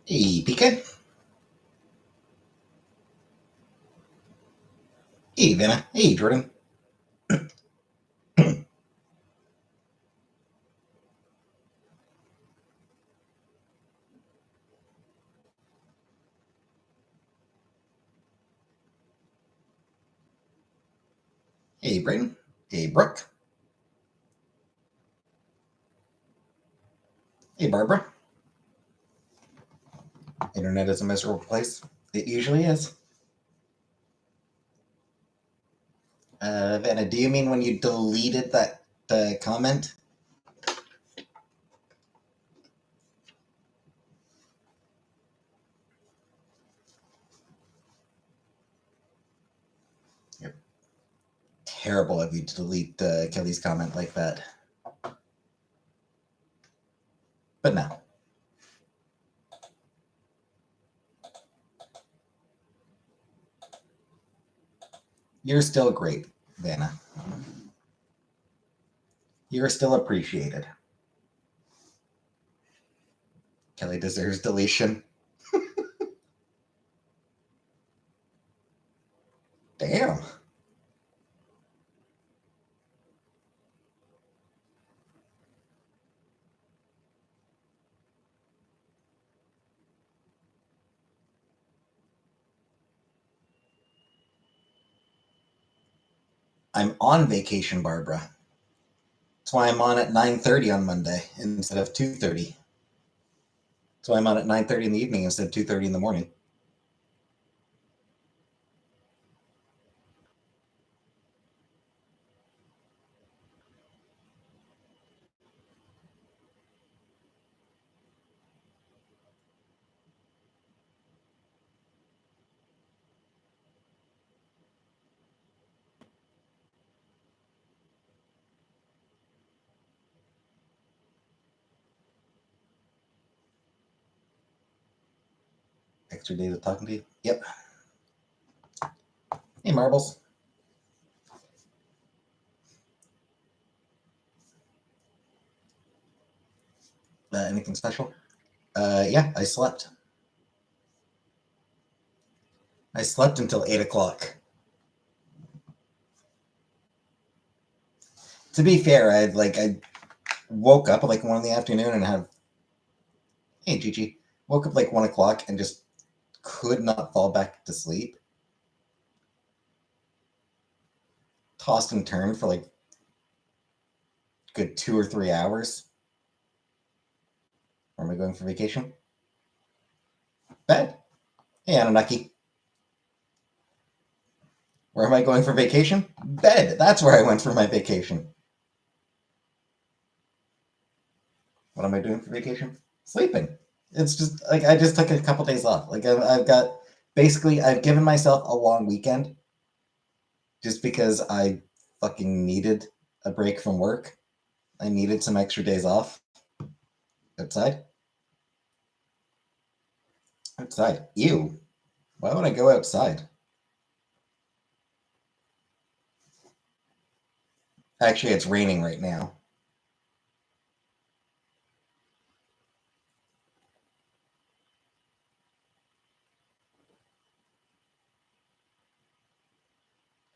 Hey, PK. Hey, Vanna. Hey, Jordan. Hey, Brayden. Hey, Brooke. Hey, Barbara. Internet is a miserable place. It usually is. Vanna, do you mean when you deleted that comment? You're terrible of you to delete Kelly's comment like that. But no. You're still great, Vanna. You're still appreciated. Kelly deserves deletion. Damn. I'm on vacation, Barbara. That's why I'm on at 9:30 on Monday instead of 2:30. That's why I'm on at 9:30 in the evening instead of 2:30 in the morning. Extra days of talking to you. Yep. Hey, Marbles. Anything special? Yeah, I slept. I slept until 8 o'clock. To be fair, I woke up at like 1 in the afternoon and had hey Gigi woke up like 1 o'clock and just could not fall back to sleep. Tossed and turned for like good 2 or 3 hours. Where am I going for vacation? Bed. Hey Anunnaki. Where am I going for vacation? Bed. That's where I went for my vacation. What am I doing for vacation? Sleeping. It's just like I just took a couple days off. Like I've got basically I've given myself a long weekend just because I fucking needed a break from work. I needed some extra days off outside. Outside. Ew. Why would I go outside? Actually, it's raining right now.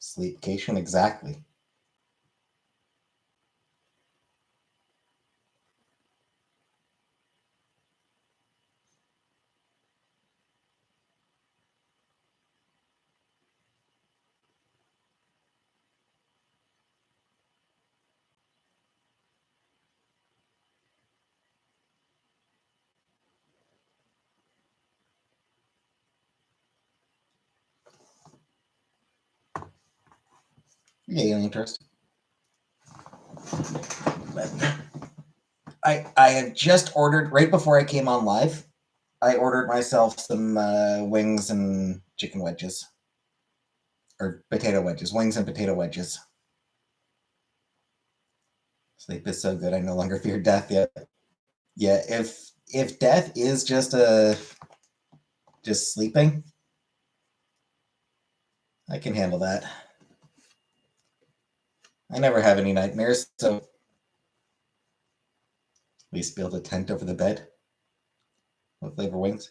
Sleepcation, exactly. Yeah, interest. I had just ordered right before I came on live. I ordered myself some wings and chicken wedges, or potato wedges, wings and potato wedges. Sleep is so good, I no longer fear death yet. Yeah, if death is just sleeping, I can handle that. I never have any nightmares, so at least build a tent over the bed with flavor wings.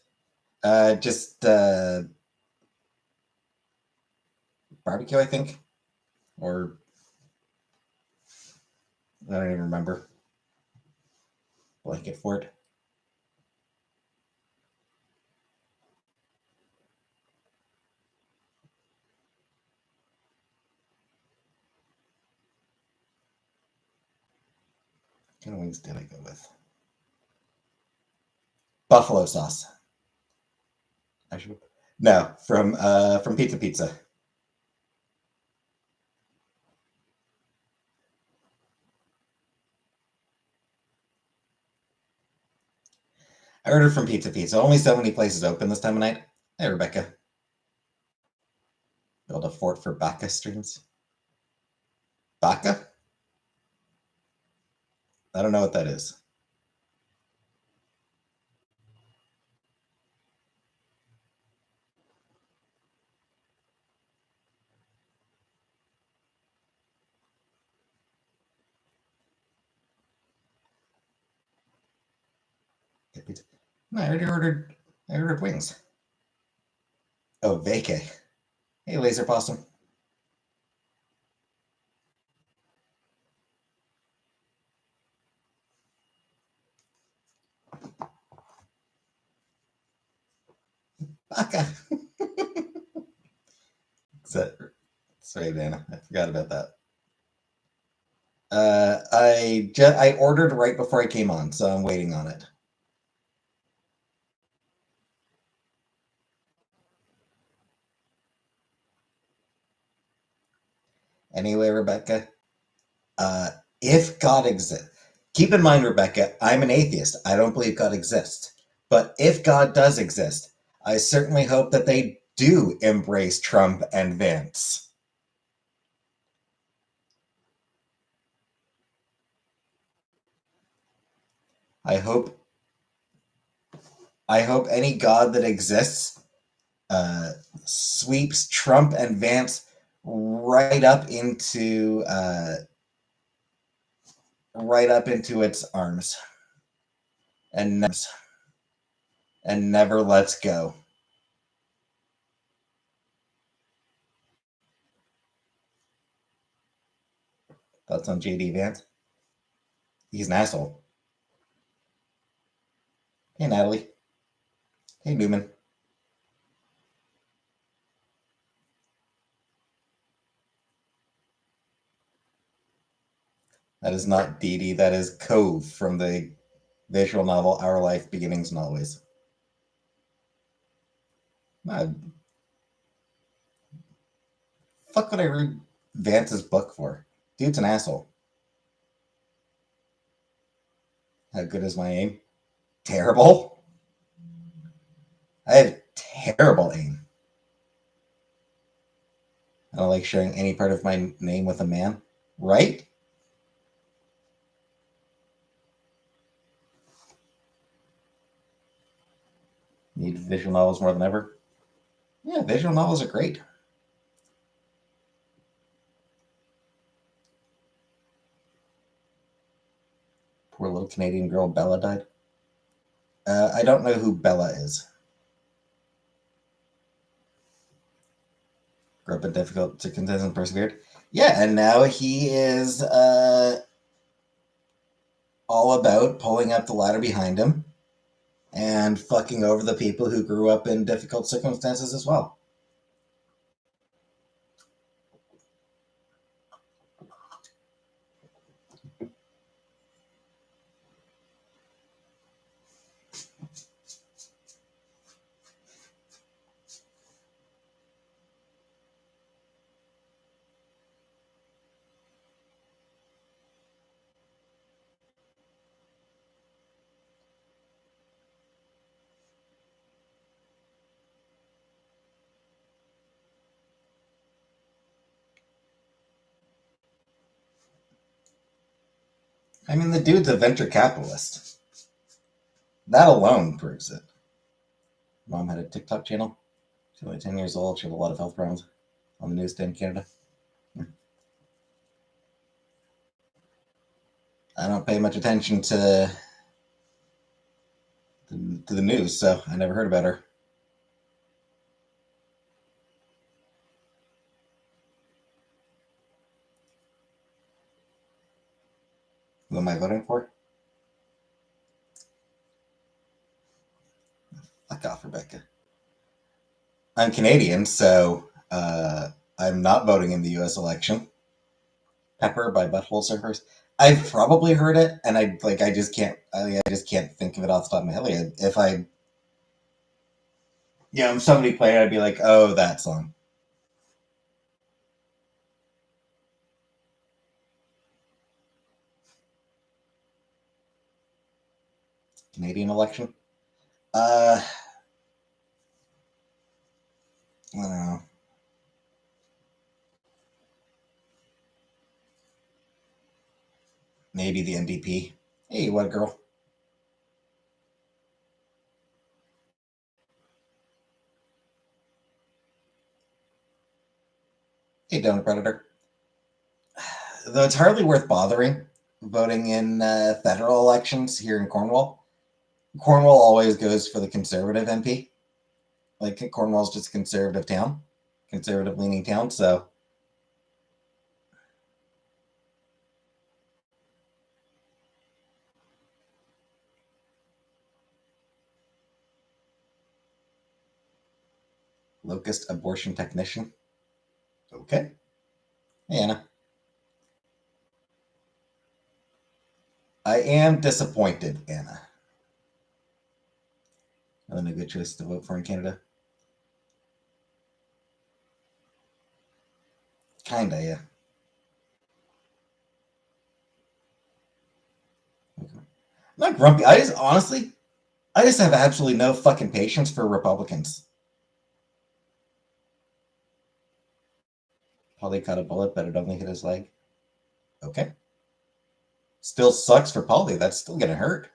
Just barbecue, I think, or I don't even remember. Blanket for it. What kind of wings did I go with? Buffalo sauce. Actually, no, from Pizza Pizza. I ordered from Pizza Pizza. Only so many places open this time of night. Hey, Rebecca. Build a fort for Bacca streams. Bacca? I don't know what that is. No, I already ordered. I ordered wings. Oh, vacay. Hey, Laser Possum. Bacca. Sorry, Dana. I forgot about that. I ordered right before I came on, so I'm waiting on it. Anyway, Rebecca, if God exists, keep in mind, Rebecca, I'm an atheist. I don't believe God exists. But if God does exist, I certainly hope that they do embrace Trump and Vance. I hope any God that exists sweeps Trump and Vance right up into its arms and never lets go. Thoughts on JD Vance? He's an asshole. Hey, Natalie. Hey, Newman. That is not Dee Dee. That is Cove from the visual novel Our Life Beginnings and Always. Fuck would I read Vance's book for? Dude's an asshole. How good is my aim? Terrible. I have terrible aim. I don't like sharing any part of my name with a man. Right? Need visual novels more than ever. Yeah, visual novels are great. Poor little Canadian girl Bella died. I don't know who Bella is. Grew up in difficult circumstances and persevered. Yeah, and now he is all about pulling up the ladder behind him and fucking over the people who grew up in difficult circumstances as well. I mean, the dude's a venture capitalist. That alone proves it. Mom had a TikTok channel. She's only 10 years old. She had a lot of health problems on the newsstand in Canada. I don't pay much attention to the news, so I never heard about her. Who am I voting for? Fuck off, Rebecca. I'm Canadian, so I'm not voting in the U.S. election. Pepper by Butthole Surfers. I've probably heard it, and I just can't. I just can't think of it off the top of my head. Like, if I, if somebody played it, I'd be like, oh, that song. Canadian election. I don't know. Maybe the NDP. Hey, what girl? Hey, Donut Predator. Though it's hardly worth bothering voting in federal elections here in Cornwall. Cornwall always goes for the conservative MP. Like, Cornwall's just a conservative town, conservative leaning town. So locust abortion technician. Okay. Hey, Anna. I am disappointed, Anna. Wasn't a good choice to vote for in Canada. Kinda, yeah. Okay. I'm not grumpy. I just have absolutely no fucking patience for Republicans. Probably caught a bullet, but it only hit his leg. Okay. Still sucks for Paulie. That's still gonna hurt.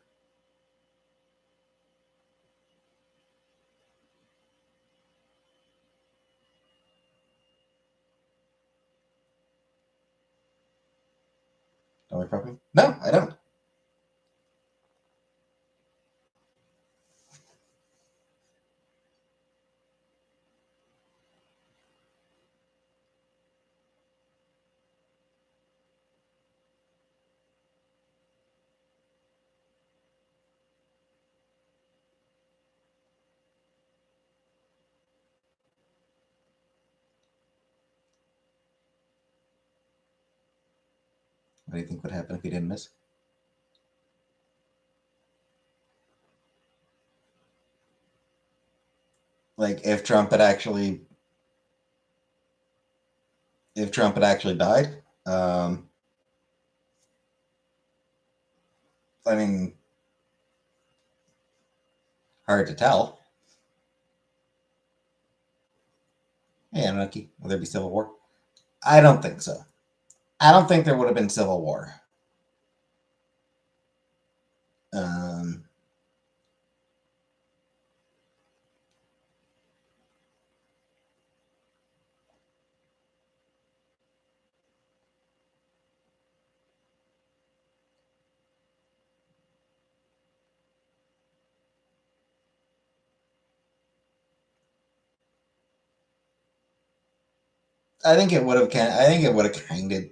Don't we probably? No, I don't. What do you think would happen if he didn't miss? Like, if Trump had actually died, I mean, hard to tell. Hey, Anunnaki, will there be civil war? I don't think so. I don't think there would have been civil war. Um, I think it would have. I think it would have kind of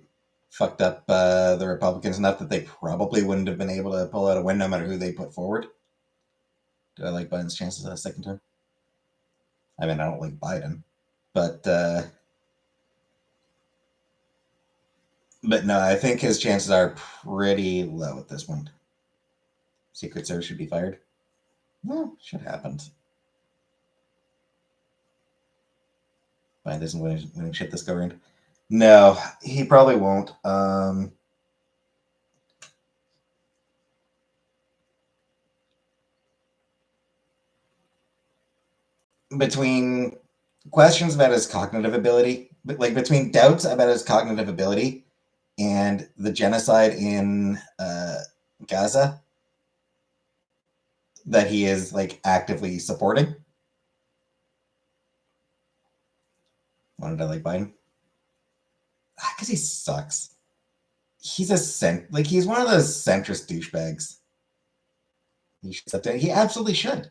fucked up the Republicans enough that they probably wouldn't have been able to pull out a win no matter who they put forward. Do I like Biden's chances at a second term? I mean, I don't like Biden, but no, I think his chances are pretty low at this point. Secret Service should be fired. Well, shit happens. Biden isn't winning shit this go around. No, he probably won't. Between questions about his cognitive ability, like between doubts about his cognitive ability and the genocide in Gaza that he is like actively supporting. Why did I like Biden? Because he sucks. He's he's one of those centrist douchebags. He should step down. He absolutely should.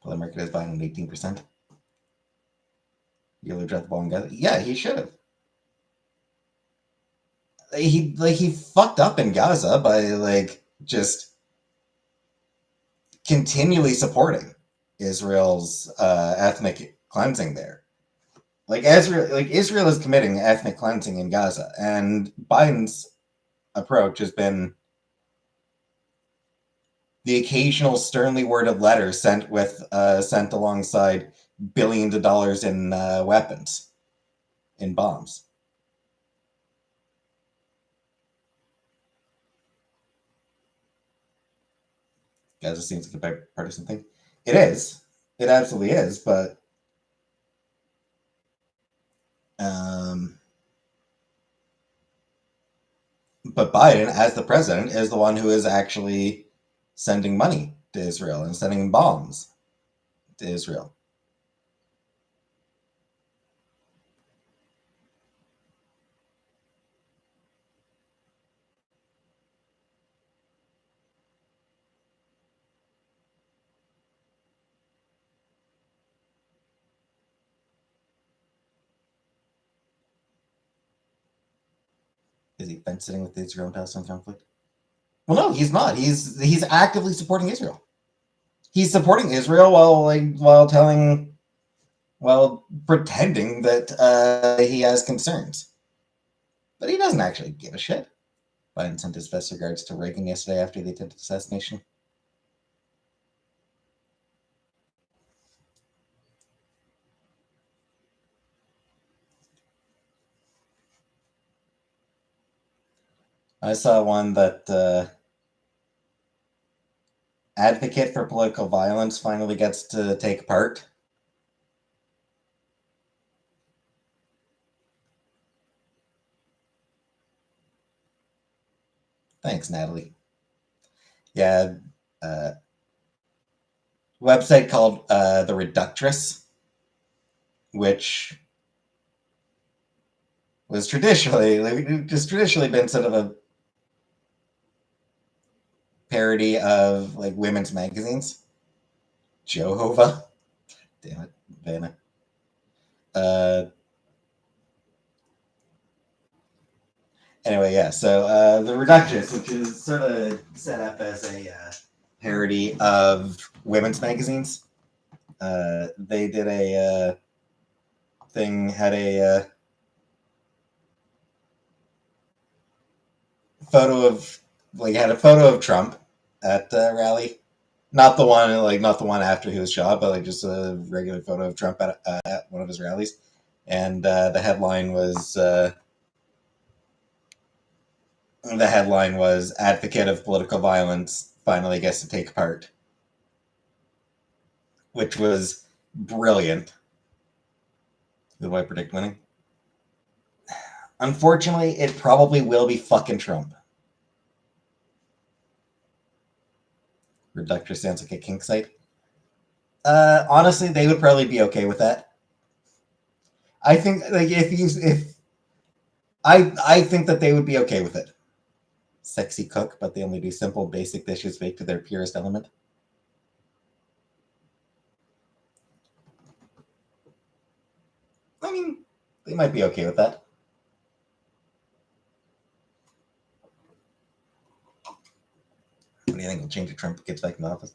Public market is Biden at 18%. Yellow dropped the ball and got it. Yeah, he should have. he fucked up in Gaza by just continually supporting Israel's ethnic cleansing there. Israel is committing ethnic cleansing in Gaza, and Biden's approach has been the occasional sternly worded letter sent alongside billions of dollars in weapons, in bombs. Gaza seems like a bipartisan thing. It is. It absolutely is. Um, but Biden, as the president, is the one who is actually sending money to Israel and sending bombs to Israel. Is he fence sitting with the Israel-Palestine conflict? Well, no, he's not. He's actively supporting Israel. He's supporting Israel while pretending that he has concerns, but he doesn't actually give a shit. Biden sent his best regards to Reagan yesterday after the attempted assassination. I saw one that advocate for political violence finally gets to take part. Thanks, Natalie. Yeah, uh, website called The Reductress, which was traditionally been sort of a parody of women's magazines. Jehovah. Damn it, Vanna. Uh, anyway, yeah. So the Reductress, which is sort of set up as a parody of women's magazines. They did a thing, photo of had a photo of Trump at the rally. Not the one after he was shot, but just a regular photo of Trump at one of his rallies. And the headline was "Advocate of Political Violence Finally Gets to Take Part," which was brilliant. Who do I predict winning? Unfortunately, it probably will be fucking Trump. Reductress sounds like a kink site. Honestly, they would probably be okay with that. I think if I think that they would be okay with it. Sexy cook, but they only do simple, basic dishes baked to their purest element. I mean, they might be okay with that. What do you think will change if Trump gets back in the office?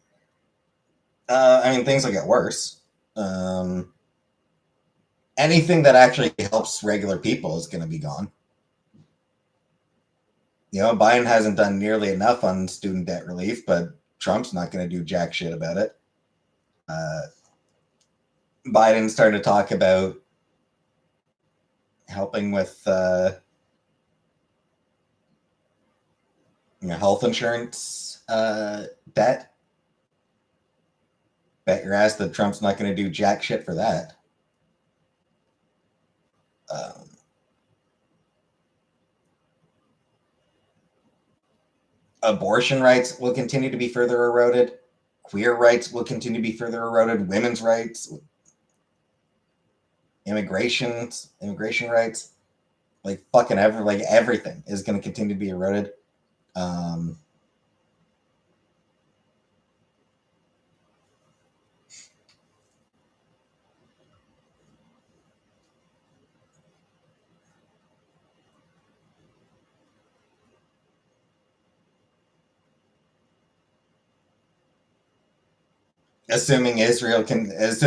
I mean, things will get worse. Um, Anything that actually helps regular people is going to be gone. Biden hasn't done nearly enough on student debt relief, but Trump's not going to do jack shit about it. Uh, Biden's starting to talk about helping with health insurance debt. Bet your ass that Trump's not going to do jack shit for that. Um, Abortion rights will continue to be further eroded. Queer rights will continue to be further eroded. Women's rights, immigration rights, everything is going to continue to be eroded. Um, assuming Israel is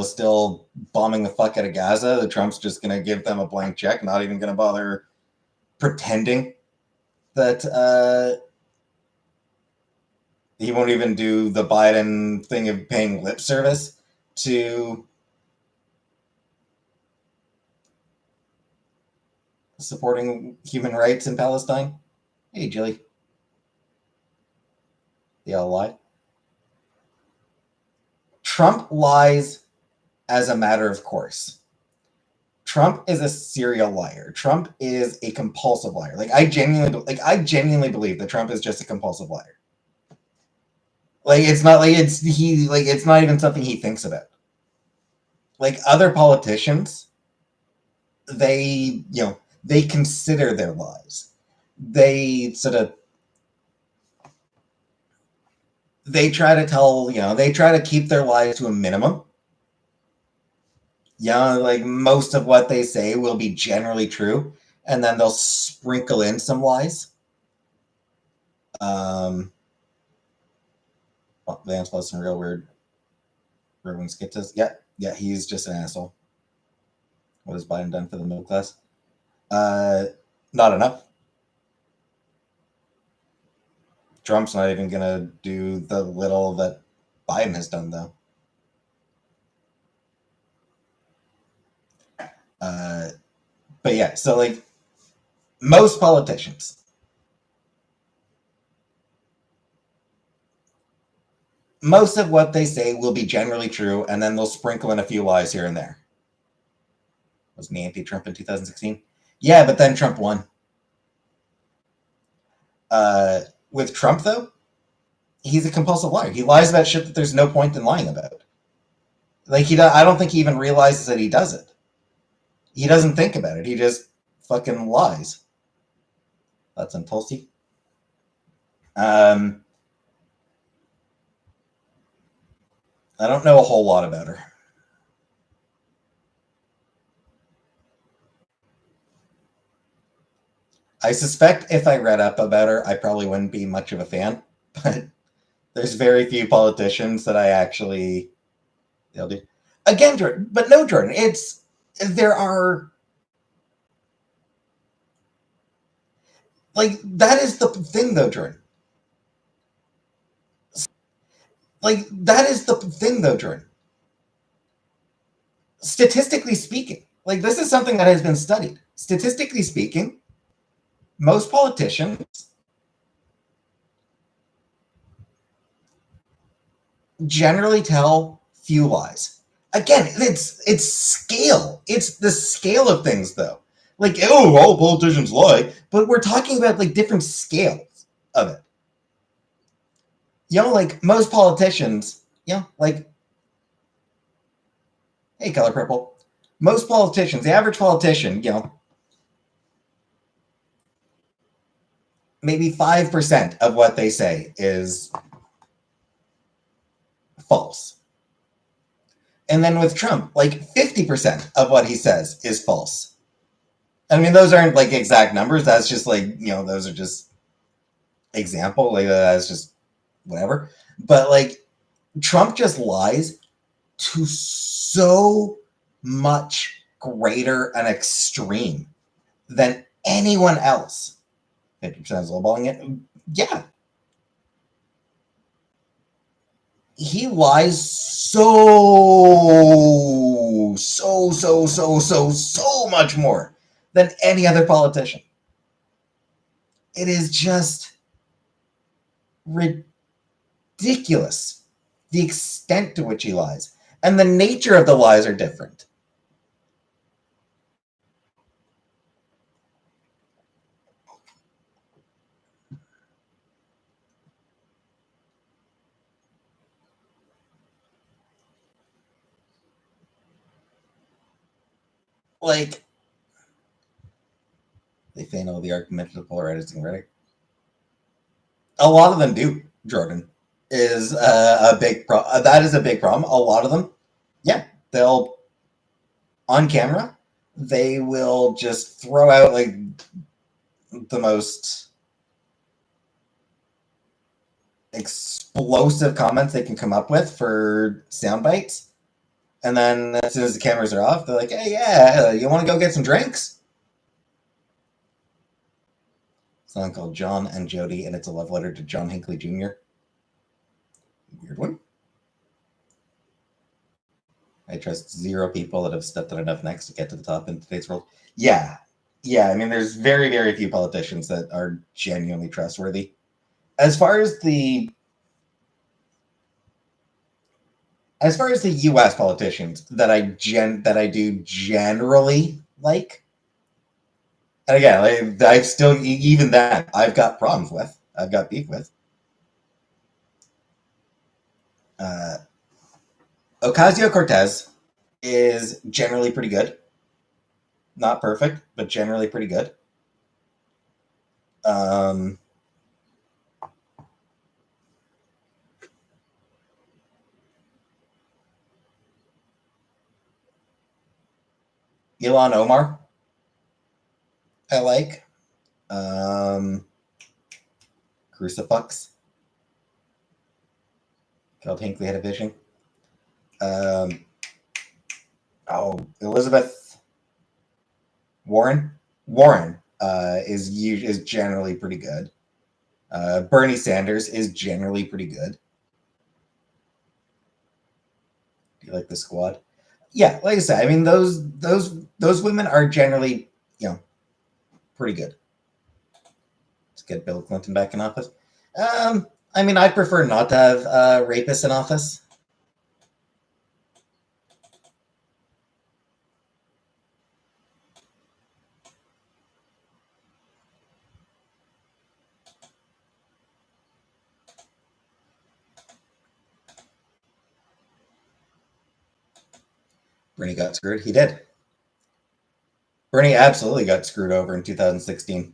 still bombing the fuck out of Gaza, the Trump's just going to give them a blank check, not even going to bother pretending that he won't even do the Biden thing of paying lip service to supporting human rights in Palestine. Hey, Jilly. They all lie. Trump lies as a matter of course. Trump is a serial liar. Trump is a compulsive liar. I genuinely believe that Trump is just a compulsive liar. It's not it's not even something he thinks about. Other politicians, they consider their lies. They try to keep their lies to a minimum. Most of what they say will be generally true, and then they'll sprinkle in some lies. Vance was some real weird. Everyone skipped us. Yeah, he's just an asshole. What has Biden done for the middle class? Not enough. Trump's not even gonna do the little that Biden has done, though. But yeah, so most politicians, most of what they say will be generally true, and then they'll sprinkle in a few lies here and there. Wasn't he anti-Trump in 2016? Yeah, but then Trump won. With Trump, though, he's a compulsive liar. He lies about shit that there's no point in lying about. I don't think he even realizes that he does it. He doesn't think about it. He just fucking lies. That's on Tulsi. I don't know a whole lot about her. I suspect if I read up about her, I probably wouldn't be much of a fan. But there's very few politicians that I actually. They'll do. Again, Jordan, but no, Jordan. There are. That is the thing, though, Jordan. That is the thing, though, Jordan. Statistically speaking, this is something that has been studied. Statistically speaking, most politicians generally tell few lies. Again, it's scale. It's the scale of things, though. All politicians lie, but we're talking about different scales of it. Most politicians, hey, Color Purple. Most politicians, the average politician, maybe 5% of what they say is false. And then with Trump, 50% of what he says is false. I mean, those aren't exact numbers. That's just those are just example. That's just whatever. But Trump just lies to so much greater an extreme than anyone else. 50% is lowballing it. Yeah. He lies so much more than any other politician. It is just ridiculous the extent to which he lies. And the nature of the lies are different. They feign all the argumentative polarizing rhetoric. A lot of them do, Jordan. Is a big problem. That is a big problem. A lot of them, yeah, they'll on camera, they will just throw out the most explosive comments they can come up with for sound bites. And then as soon as the cameras are off, they're like, hey, yeah, you want to go get some drinks? A song called John and Jody, and it's a love letter to John Hinckley Jr. Weird one. I trust zero people that have stepped on enough necks to get to the top in today's world. Yeah. Yeah, I mean, there's very, very few politicians that are genuinely trustworthy. As far as the U.S. politicians that I do generally like, and again, I've still, even that I've got problems with. I've got beef with. Ocasio-Cortez is generally pretty good. Not perfect, but generally pretty good. Ilhan Omar, I like. Crucifix. Called Hinckley had a vision. Elizabeth Warren. Warren is generally pretty good. Bernie Sanders is generally pretty good. Do you like the squad? Yeah, like I said, I mean those women are generally, pretty good. Let's get Bill Clinton back in office. I mean, I'd prefer not to have rapists in office. Bernie got screwed. He did. Bernie absolutely got screwed over in 2016.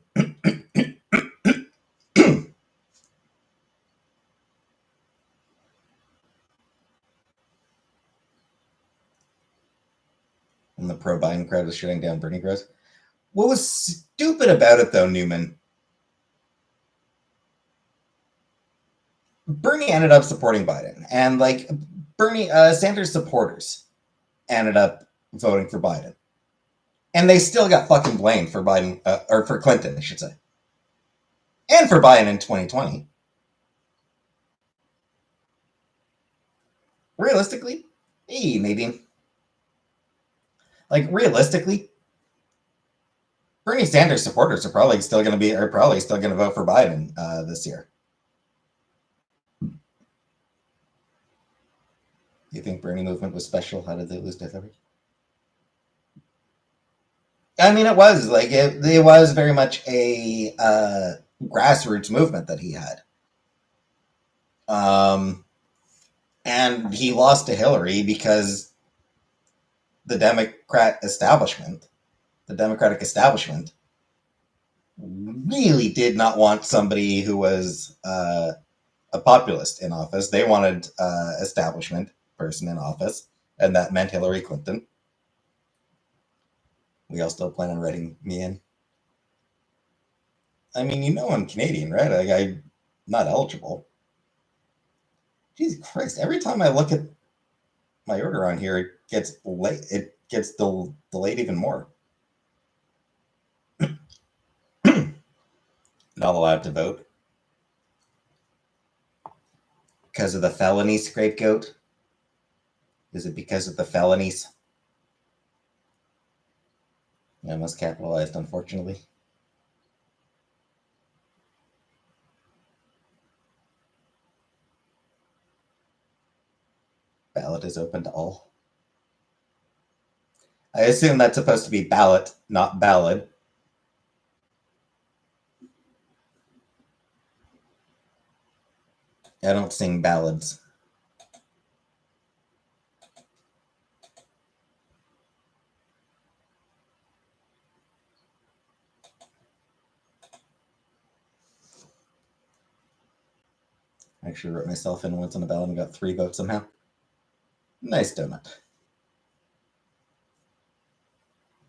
When the pro-Biden crowd was shutting down Bernie crowds. What was stupid about it, though, Newman? Bernie ended up supporting Biden, and Bernie Sanders supporters ended up voting for Biden, and they still got fucking blamed for Biden or for Clinton, I should say, and for Biden in 2020. Realistically, hey Nadine, realistically, Bernie Sanders supporters are probably still going to vote for Biden this year. Do you think Bernie movement was special? How did they lose death leverage? I mean, it was it was very much a grassroots movement that he had. And he lost to Hillary because the Democratic establishment really did not want somebody who was a populist in office. They wanted establishment person in office, and that meant Hillary Clinton. We all still plan on writing me in. I mean, I'm Canadian, right? I'm not eligible. Jesus Christ! Every time I look at my order on here, it gets late. It gets delayed even more. Not allowed to vote because of the felony scapegoat. Is it because of the felonies? I must capitalized, unfortunately. Ballot is open to all. I assume that's supposed to be ballot, not ballad. I don't sing ballads. I actually wrote myself in once on a ballot and got 3 votes somehow. Nice donut.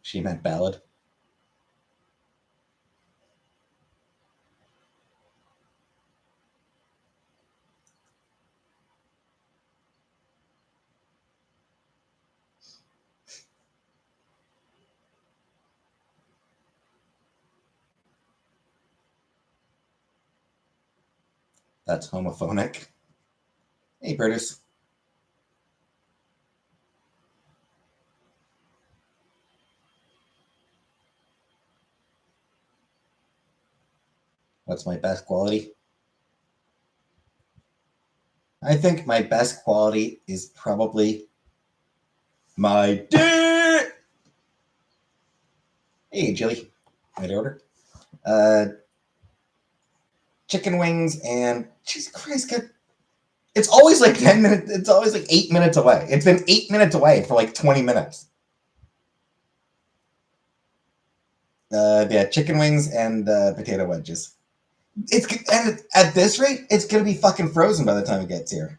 She meant ballad. That's homophonic. Hey, Brutus. What's my best quality? I think my best quality is probably my dick. Hey, Jilly. Right order. Uh, chicken wings and Jesus Christ, God. It's always like 10 minutes. It's always like 8 minutes away. It's been 8 minutes away for like 20 minutes. Yeah, chicken wings and potato wedges. It's and at this rate, it's gonna be fucking frozen by the time it gets here.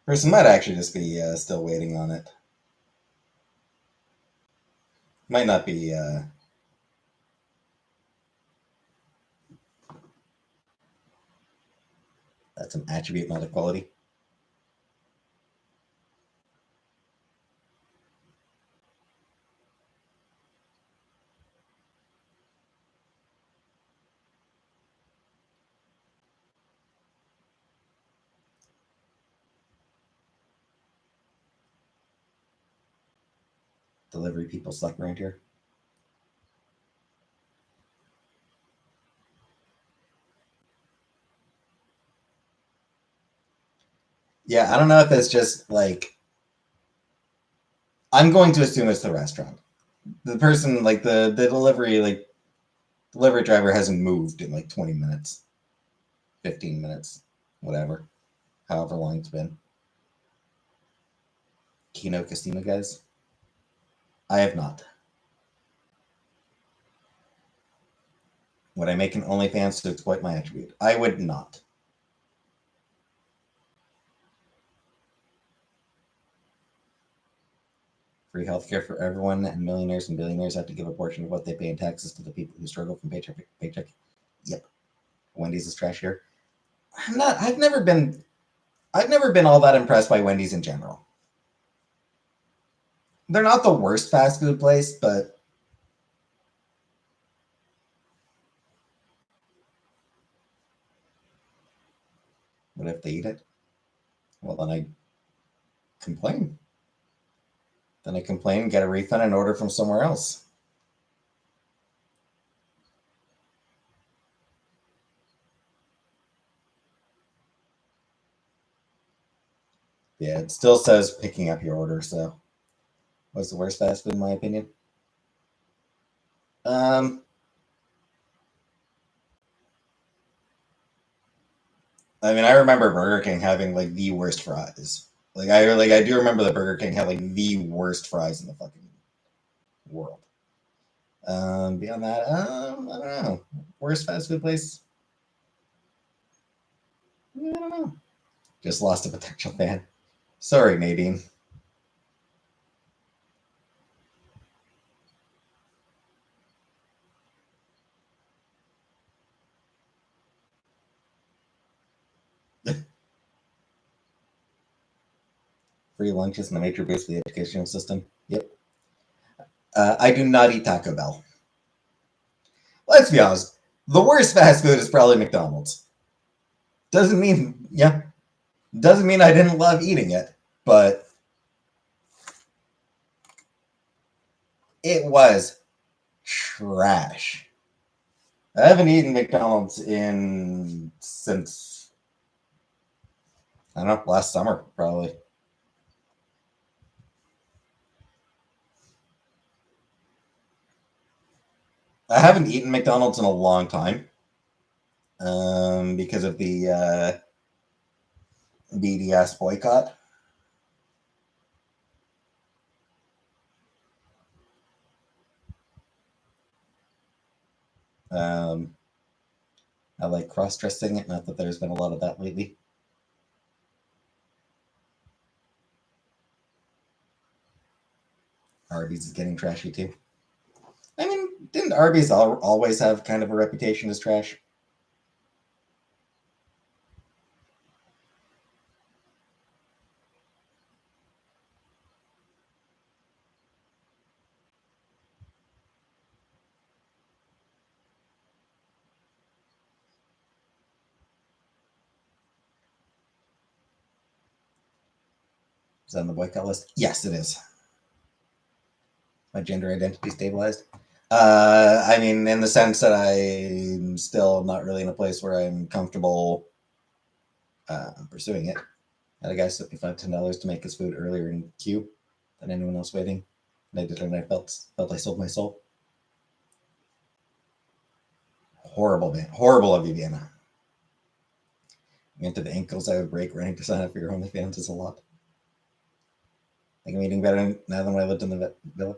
Person might actually just be still waiting on it. Might not be. That's an attribute, not a quality. Delivery people suck around here. Yeah, I don't know if it's just like I'm going to assume it's the restaurant. The person, like the delivery driver hasn't moved in like 20 minutes, 15 minutes, whatever, however long it's been. Kino Casino guys. I have not. Would I make an OnlyFans to exploit my attribute? I would not. Free healthcare for everyone, and millionaires and billionaires have to give a portion of what they pay in taxes to the people who struggle from paycheck to paycheck. Yep. Wendy's is trash here. I'm not. I've never been. I've never been all that impressed by Wendy's in general. They're not the worst fast food place, but what if they eat it? Well, then I complain. Then I complain, get a refund, and order from somewhere else. Yeah, it still says picking up your order. So, what's the worst fast food in my opinion? Um, I mean, I remember Burger King having like the worst fries. I do remember that Burger King had like the worst fries in the fucking world. Beyond that, I don't know. Worst fast food place? I don't know. Just lost a potential fan. Sorry, Nadine. Free lunches and a major boost for the educational system. Yep. I do not eat Taco Bell. Let's be honest. The worst fast food is probably McDonald's. Doesn't mean, yeah, doesn't mean I didn't love eating it, but it was trash. I haven't eaten McDonald's in since I don't know, last summer probably. I haven't eaten McDonald's in a long time because of the BDS boycott. Um, I like cross dressing it. Not that there's been a lot of that lately. Arby's is getting trashy too. I mean, didn't Arby's always have kind of a reputation as trash? Is that on the boycott list? Yes, it is. My gender identity stabilized. I mean, in the sense that I'm still not really in a place where I'm comfortable pursuing it. And a guy sent me $10 to make his food earlier in queue than anyone else waiting. And I determined I felt I sold my soul. Horrible, man. Horrible of you, Vienna. Into the ankles I would break running to sign up for your OnlyFans is a lot. I think I'm eating better now than when I lived in the villa.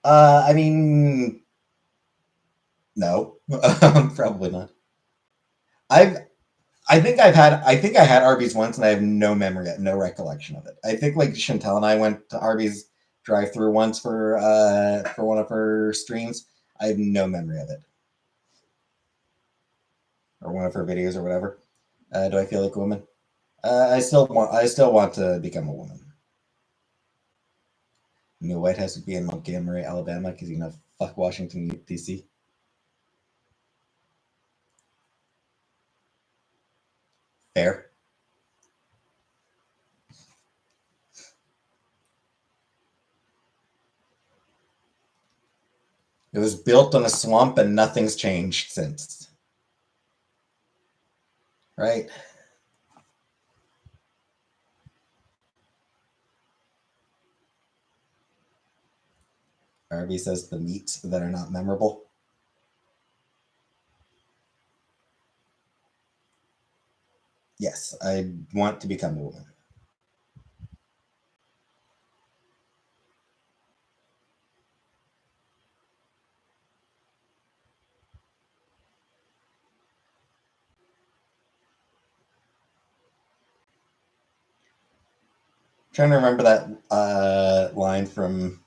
I mean, no, probably not. I think I had Arby's once, and I have no memory, no recollection of it. I think like Chantel and I went to Arby's drive-through once for one of her streams. I have no memory of it, or one of her videos or whatever. Do I feel like a woman? I still want to become a woman. New White House would be in Montgomery, Alabama, because you know fuck Washington D.C. Fair. It was built on a swamp, and nothing's changed since. Right? Arby says the meats that are not memorable. Yes, I want to become a woman. I'm trying to remember that line from.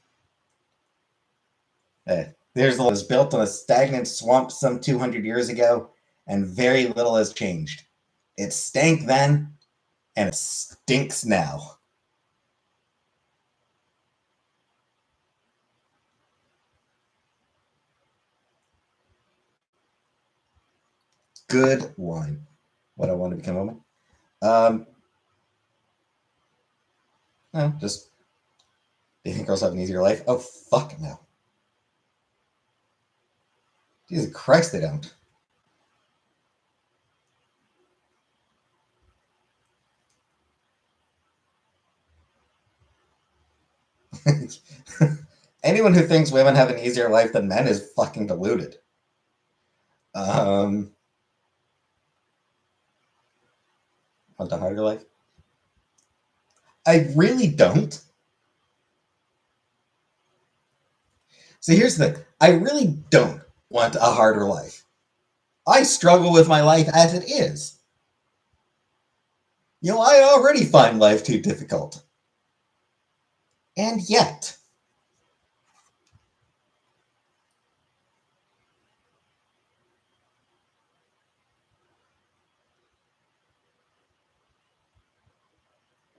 There's the was built on a stagnant swamp some 200 years ago, and very little has changed. It stank then, and it stinks now. Good line. What I want to become a woman. No, just. Do you think girls have an easier life? Oh, fuck no. Jesus Christ, they don't. Anyone who thinks women have an easier life than men is fucking deluded. Want a harder life? I really don't. So here's the thing. I really don't want a harder life. I struggle with my life as it is. You know, I already find life too difficult. And yet,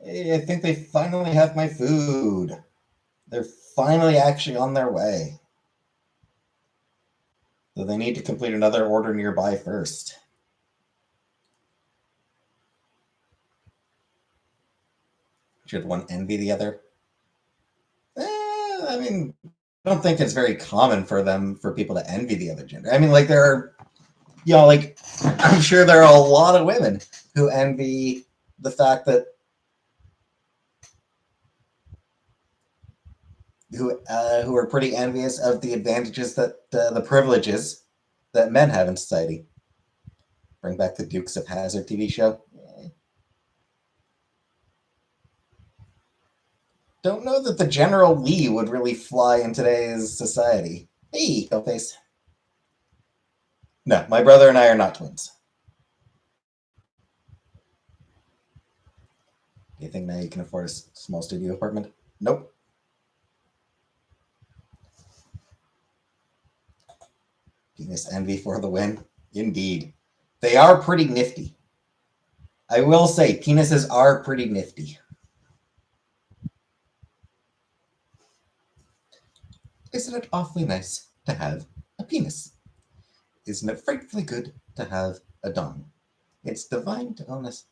I think they finally have my food. They're finally actually on their way. So they need to complete another order nearby first. Should one envy the other? I mean, I don't think it's very common for people to envy the other gender. I mean, like there are, like I'm sure there are a lot of women who envy the fact that who are pretty envious of the advantages that the privileges that men have in society. Bring back the Dukes of Hazzard TV show. Don't know that the General Lee would really fly in today's society. Hey, go face. No, my brother and I are not twins. Do you think now you can afford a small studio apartment? Nope. Penis envy for the win. Indeed. They are pretty nifty. I will say, penises are pretty nifty. Isn't it awfully nice to have a penis? Isn't it frightfully good to have a dong? It's divine to own us.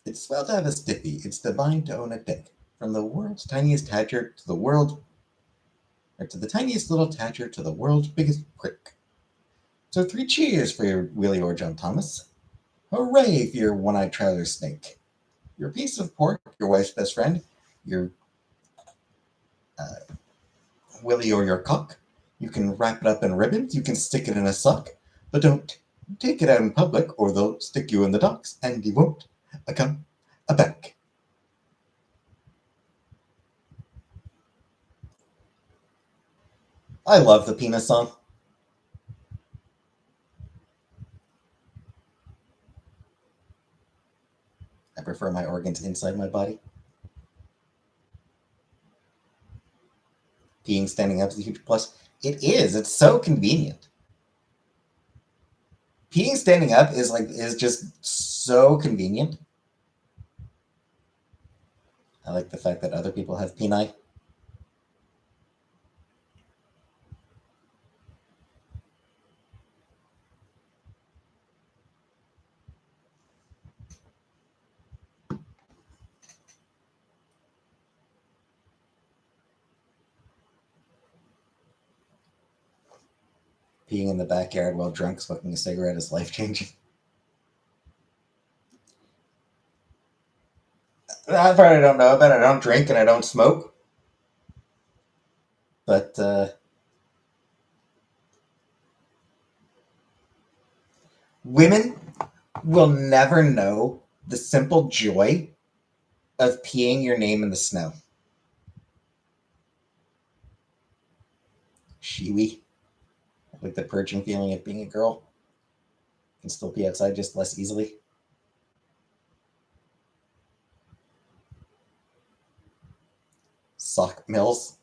It's swell to have a stiffy. It's divine to own a dick. From the world's tiniest tadger to the world, or to the tiniest little tadger to the world's biggest prick. So 3 cheers for your Willie or John Thomas. Hooray for your one-eyed trouser snake. Your piece of pork, your wife's best friend, your Willie or your cock. You can wrap it up in ribbons, you can stick it in a sock, but don't take it out in public or they'll stick you in the docks and you won't come back. I love the penis song. I prefer my organs inside my body. Peeing standing up is a huge plus. It is. It's so convenient. Peeing standing up is just so convenient. I like the fact that other people have peni. Peeing in the backyard while drunk smoking a cigarette is life changing. That part I don't know about. I don't drink and I don't smoke. But women will never know the simple joy of peeing your name in the snow. Shiwi. Like the purging feeling of being a girl. Can still pee outside just less easily. Sock mills.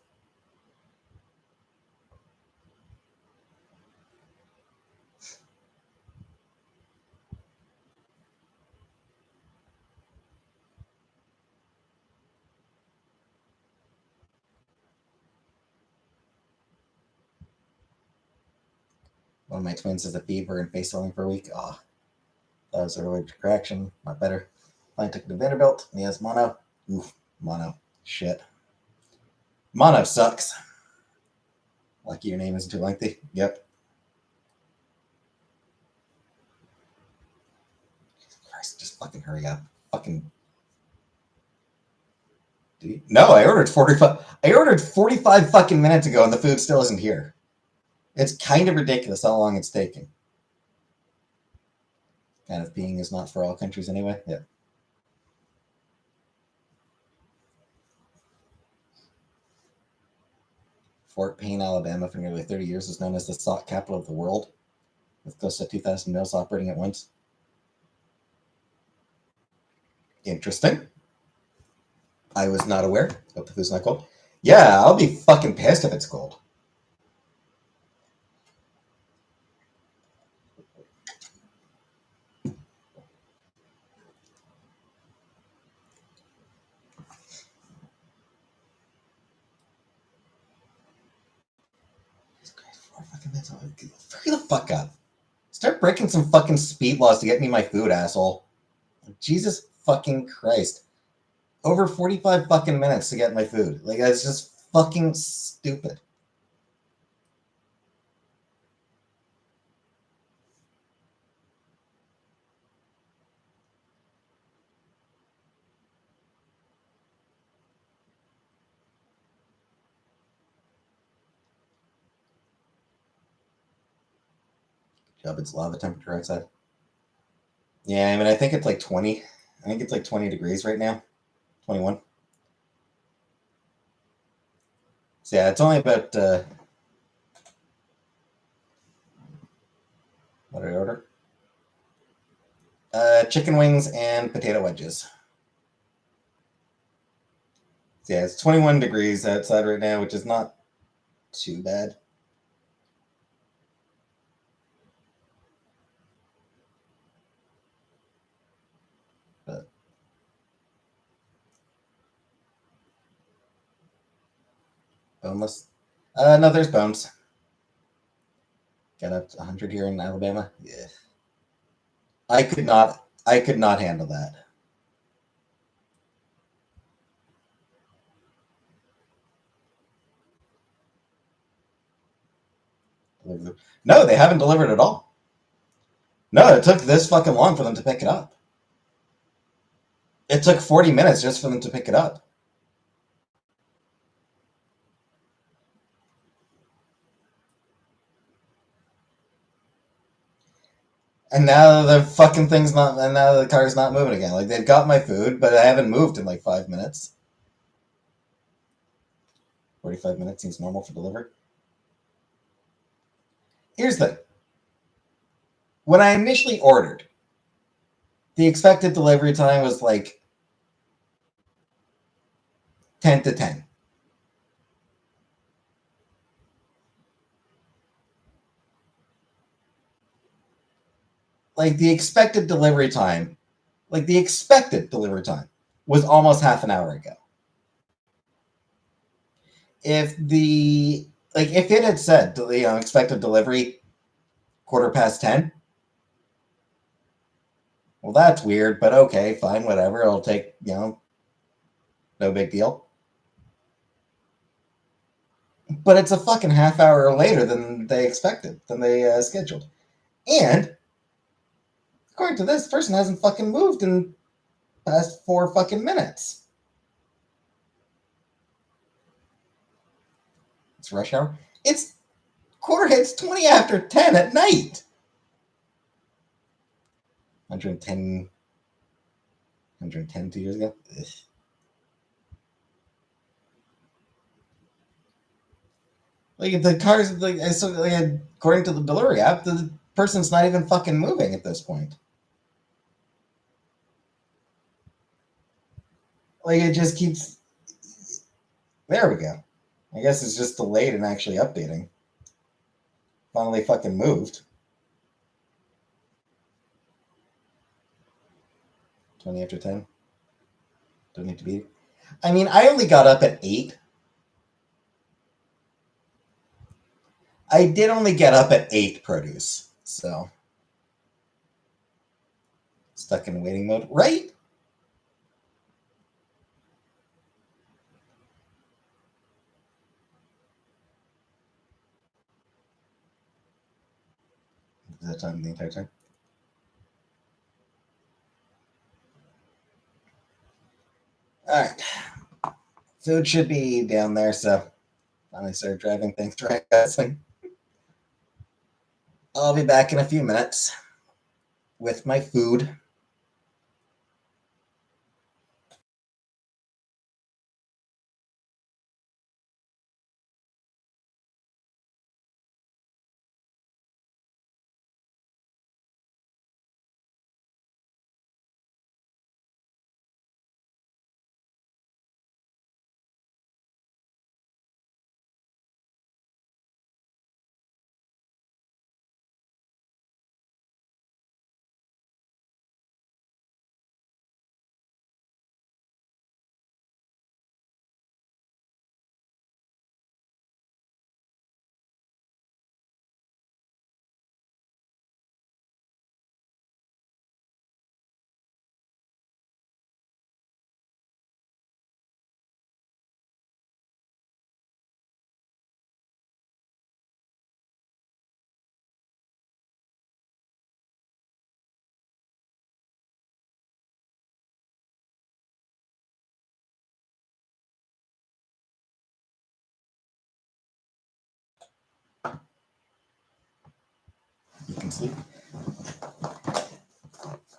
One of my twins has a fever and face swelling for a week. Oh, that was a allergic reaction. Not better. I took the Vanderbilt and he has mono. Oof, mono. Shit. Mono sucks. Lucky your name isn't too lengthy. Yep. Jesus Christ, just fucking hurry up. Fucking. No, I ordered 45. I ordered 45 fucking minutes ago and the food still isn't here. It's kind of ridiculous how long it's taking. Kind of peeing is not for all countries anyway. Yeah. Fort Payne, Alabama, for nearly 30 years is known as the sock capital of the world, with close to 2,000 mills operating at once. Interesting. I was not aware. Hope the food's not cold. Yeah, I'll be fucking pissed if it's cold. Hurry the fuck up. Start breaking some fucking speed laws to get me my food, asshole. Jesus fucking Christ. Over 45 fucking minutes to get my food. Like, it's just fucking stupid. Job, it's lava temperature outside. Yeah, I mean, I think it's like 20. I think it's like 20 degrees right now. 21. So yeah, it's only about what did I order? Chicken wings and potato wedges. So yeah, it's 21 degrees outside right now, which is not too bad. But boneless. No, there's bones. Got up to 100 here in Alabama. Yeah. I could not handle that. No, they haven't delivered at all. No, it took this fucking long for them to pick it up. It took 40 minutes just for them to pick it up. And now the fucking thing's not, and now the car's not moving again. Like, they've got my food, but I haven't moved in like 5 minutes. 45 minutes seems normal for delivery. Here's the thing. When I initially ordered, the expected delivery time was like 10 to 10. Like, the expected delivery time was almost half an hour ago. If it had said, expected delivery 10:15, well, that's weird, but okay, fine, whatever. It'll take, no big deal. But it's a fucking half hour later than they expected, than they scheduled. And according to this, person hasn't fucking moved in past 4 fucking minutes. It's rush hour. It's hits 20 after 10 at night. 110 2 years ago. Ugh. Like, the cars, according to the delivery app, the person's not even fucking moving at this point. Like, it just keeps. There we go. I guess it's just delayed in actually updating. Finally fucking moved. 20 after 10. Don't need to be. I mean, I only got up at 8. I did only get up at 8 produce, so. Stuck in waiting mode, right? Is that time the entire time? Alright. Food should be down there, so finally started driving. Thanks for guessing. I'll be back in a few minutes with my food. You can sleep.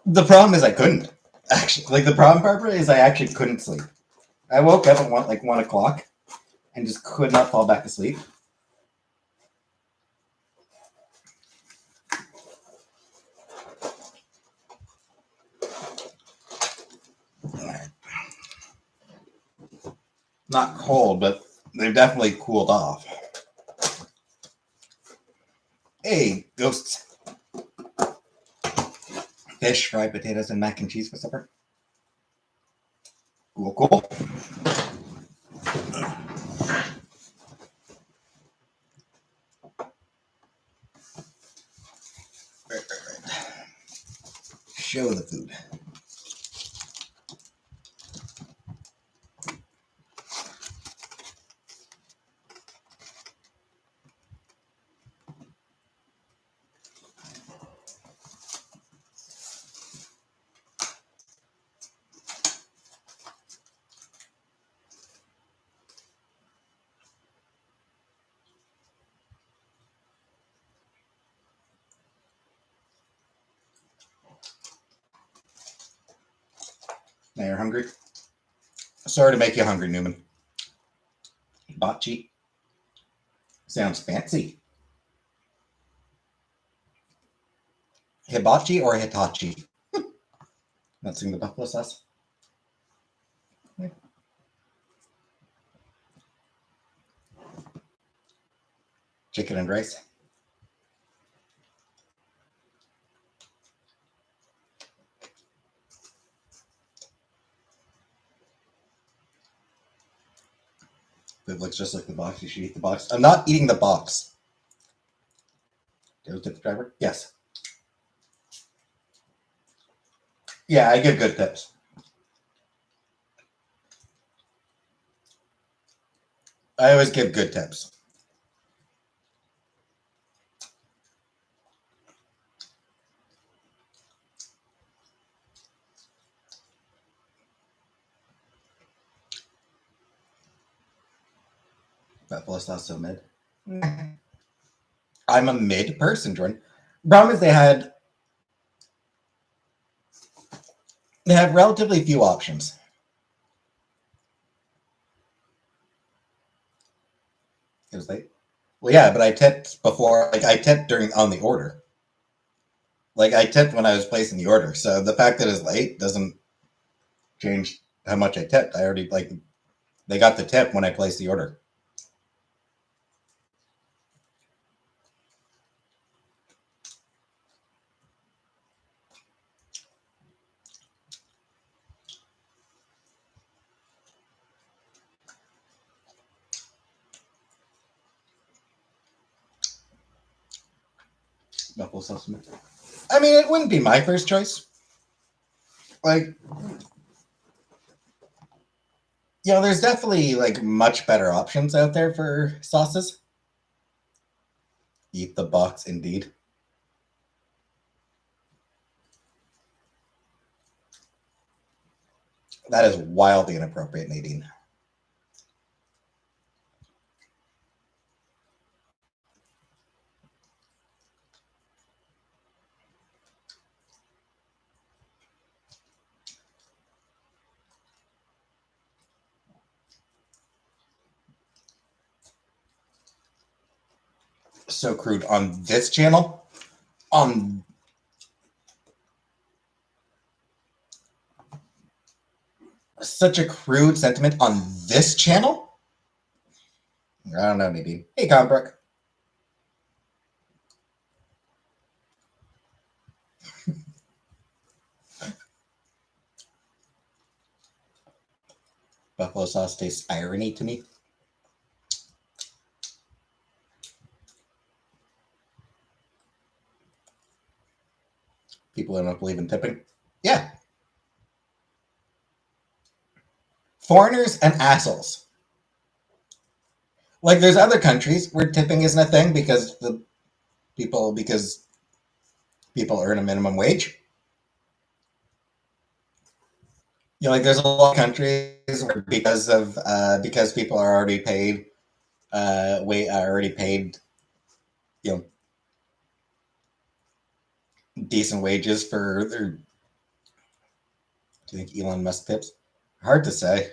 The problem is I couldn't. Actually, like, the problem part is I actually couldn't sleep. I woke up at 1 o'clock and just could not fall back to sleep. Not cold, but they've definitely cooled off. Hey, ghosts. Fish, fried potatoes, and mac and cheese for supper. Cool, cool. Right. Show the food. Now you're hungry? Sorry to make you hungry, Newman. Hibachi. Sounds fancy. Hibachi or Hitachi? Not seeing the buffalo sauce. Chicken and rice. It looks just like the box. You should eat the box. I'm not eating the box. Did I tip the driver? Yes. Yeah, I give good tips. I always give good tips. Buffalo sauce so mid. I'm a mid person, Jordan. Problem is they had relatively few options. It was late. Well, yeah, but I tipped before. Like I tipped on the order. Like I tipped when I was placing the order. So the fact that it's late doesn't change how much I tipped. I already they got the tip when I placed the order. Buffalo sauce. I mean, it wouldn't be my first choice. Like, there's definitely like much better options out there for sauces. Eat the box, indeed. That is wildly inappropriate, Nadine. So crude on this channel. On such a crude sentiment on this channel. I don't know, Nadine. Hey, Conbrook. Buffalo sauce tastes irony to me. People who don't believe in tipping. Yeah. Foreigners and assholes. Like there's other countries where tipping isn't a thing because people earn a minimum wage. Like there's a lot of countries where because people are already paid you know decent wages for their. Do you think Elon Musk tips? Hard to say.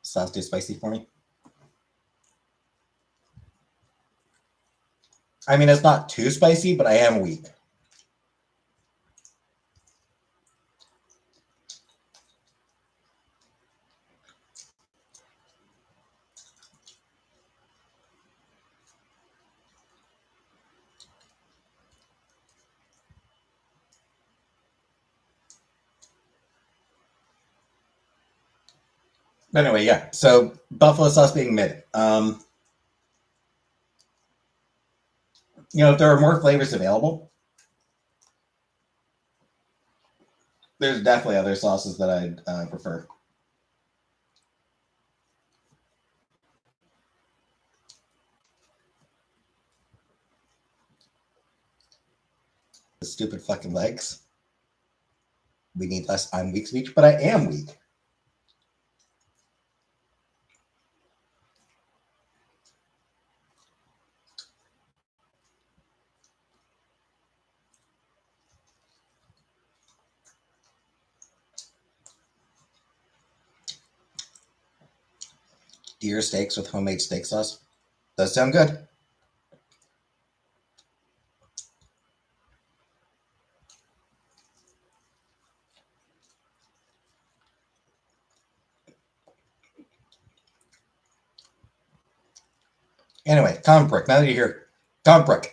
Sauce too spicy for me. I mean, it's not too spicy, but I am weak. But anyway, yeah. So buffalo sauce being mid. If there are more flavors available, there's definitely other sauces that I'd prefer. The stupid fucking legs. We need less I'm weak speech, but I am weak. ear steaks with homemade steak sauce. Does sound good. Anyway, comic book. Now that you're here, comic book.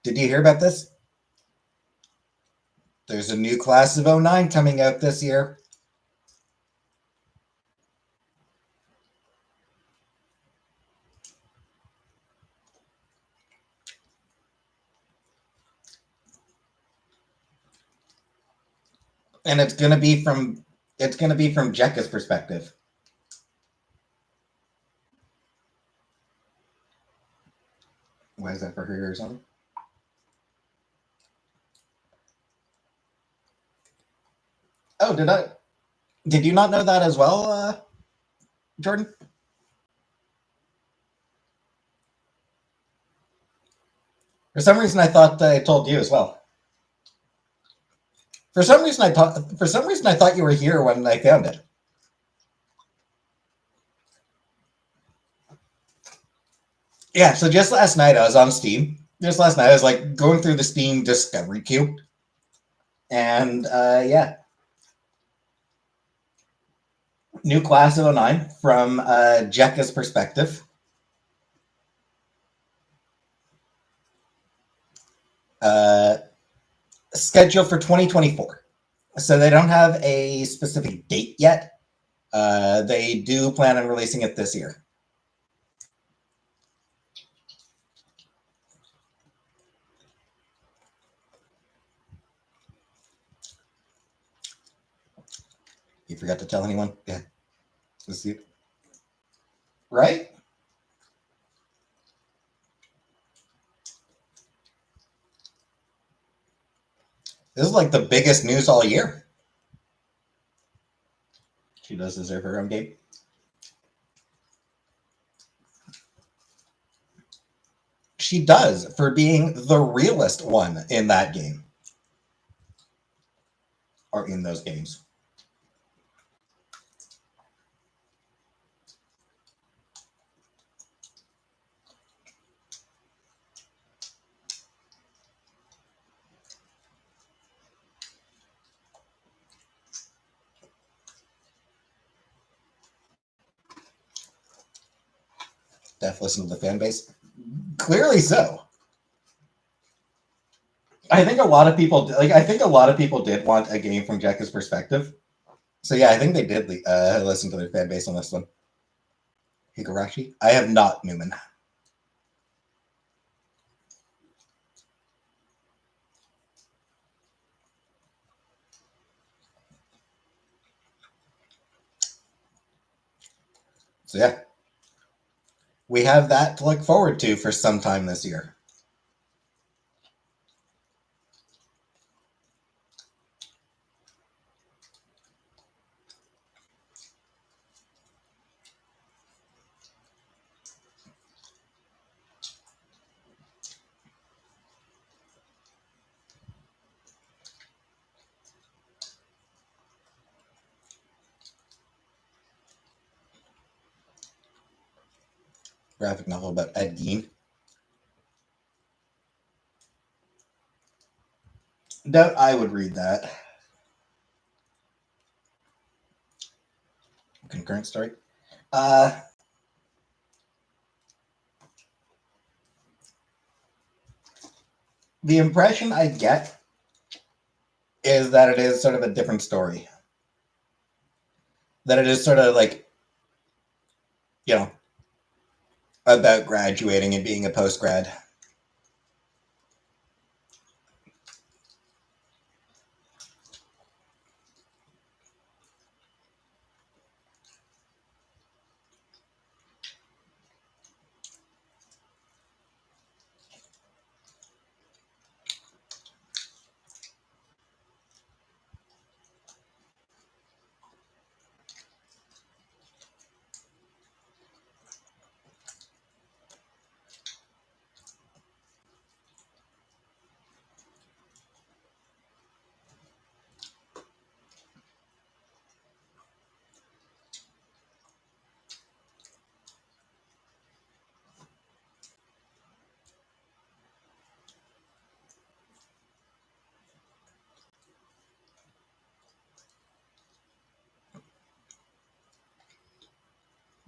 Did you hear about this? There's a new class of 09 coming out this year. And it's gonna be from Jekka's perspective. Why is that for her or something? Oh, did you not know that as well, Jordan? For some reason, I thought I told you as well. For some reason, I thought you were here when I found it. Yeah. So just last night, I was on Steam. Just last night, I was like going through the Steam discovery queue, and yeah, new class of 09 from Jekka's perspective. Scheduled for 2024. So they don't have a specific date yet. They do plan on releasing it this year. You forgot to tell anyone? Yeah. Right? This is like the biggest news all year. She does deserve her own game. She does, for being the realest one in that game. Or in those games. Def listen to the fan base. Clearly so. I think a lot of people did want a game from Jekka's perspective. So yeah, I think they did listen to their fan base on this one. Higurashi? I have not, Newman. So yeah, we have that to look forward to for some time this year. Graphic novel about Ed Gein. Doubt I would read that. Concurrent story. The impression I get is that it is sort of a different story. That it is sort of like, you know, about graduating and being a post grad.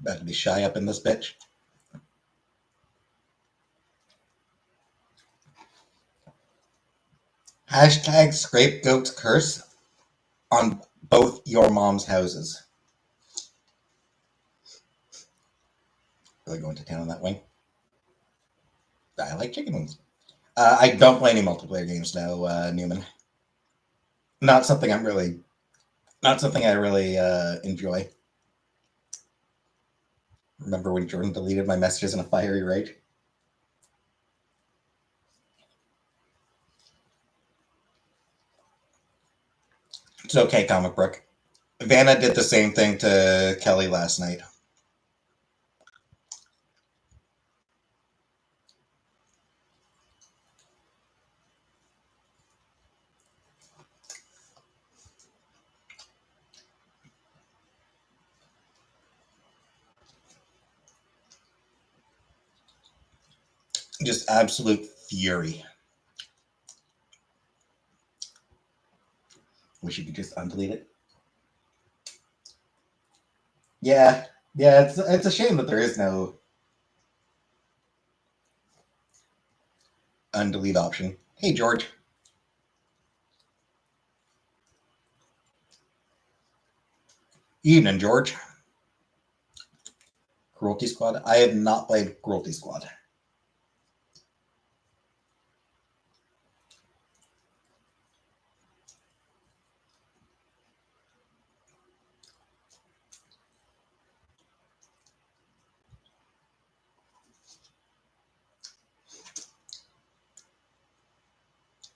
About to be shy up in this bitch. Hashtag scapegoat's curse on both your mom's houses. Really going to town on that wing. I like chicken wings. I don't play any multiplayer games now, Newman. Not something not something I really enjoy. Remember when Jordan deleted my messages in a fiery rage? It's okay, Comic Book. Vanna did the same thing to Kelly last night. Just absolute fury. Wish you could just undelete it. Yeah, yeah, it's a shame that there is no undelete option. Hey, George. Evening, George. Cruelty Squad. I have not played Cruelty Squad.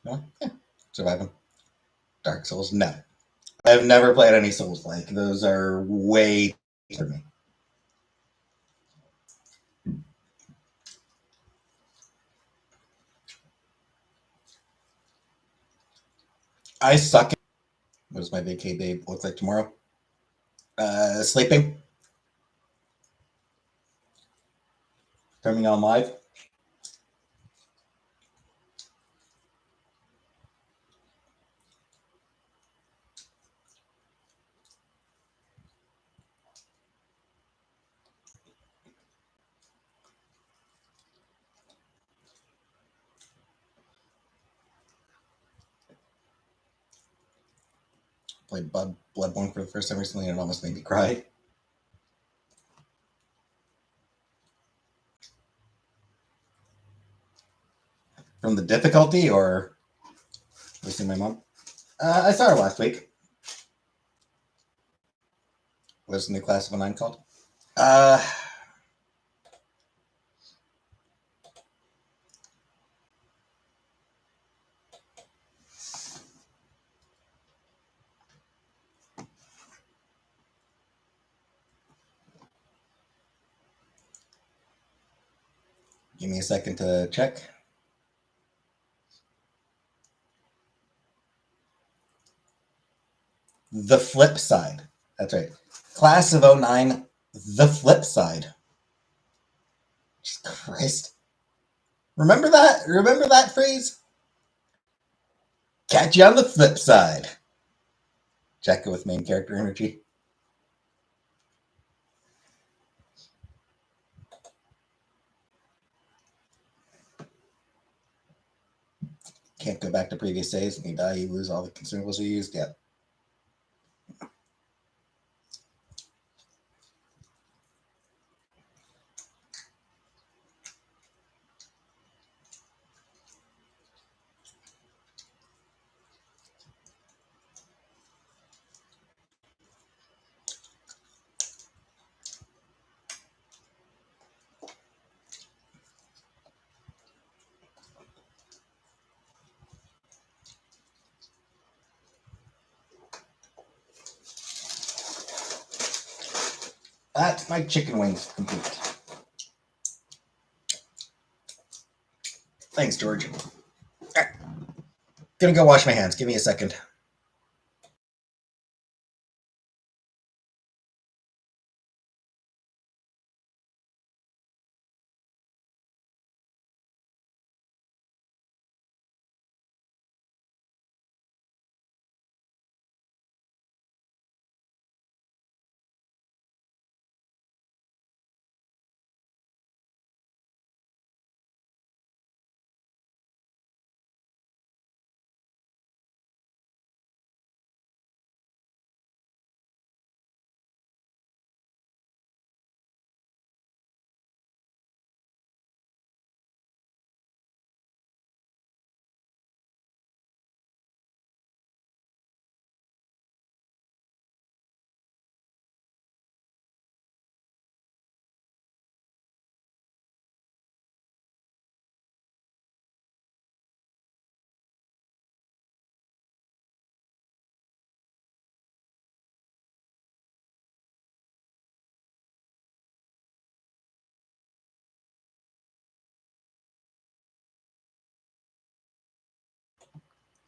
No? Yeah. Surviving. Dark Souls. No. I've never played any Souls like. Those are way for me. I suck. What does my vacay babe look like tomorrow? Sleeping. Turning on live. Played Bloodborne for the first time recently, and it almost made me cry. From the difficulty, or listening to my mom? I started last week. What's the new class of 09 called? Uh, Give me a second to check. The Flip Side. That's right. Class of 09, The Flip Side. Jesus Christ. Remember that? Remember that phrase? Catch you on the flip side. Check it with main character energy. Can't go back to previous saves. When you die, you lose all the consumables you used. Yeah. That's my chicken wings complete. Thanks, George. Right. Gonna go wash my hands. Give me a second.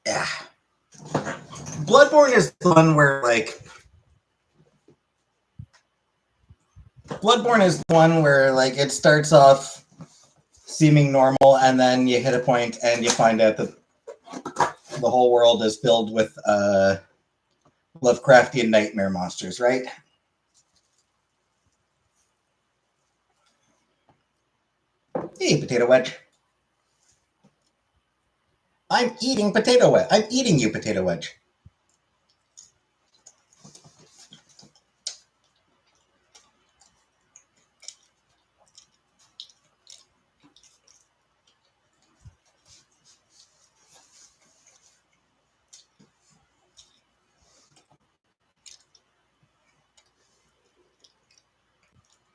Yeah. Bloodborne is the one where, like, it starts off seeming normal, and then you hit a point and you find out that the whole world is filled with Lovecraftian nightmare monsters, right? Hey, potato wedge. I'm eating potato wedge. I'm eating you, potato wedge.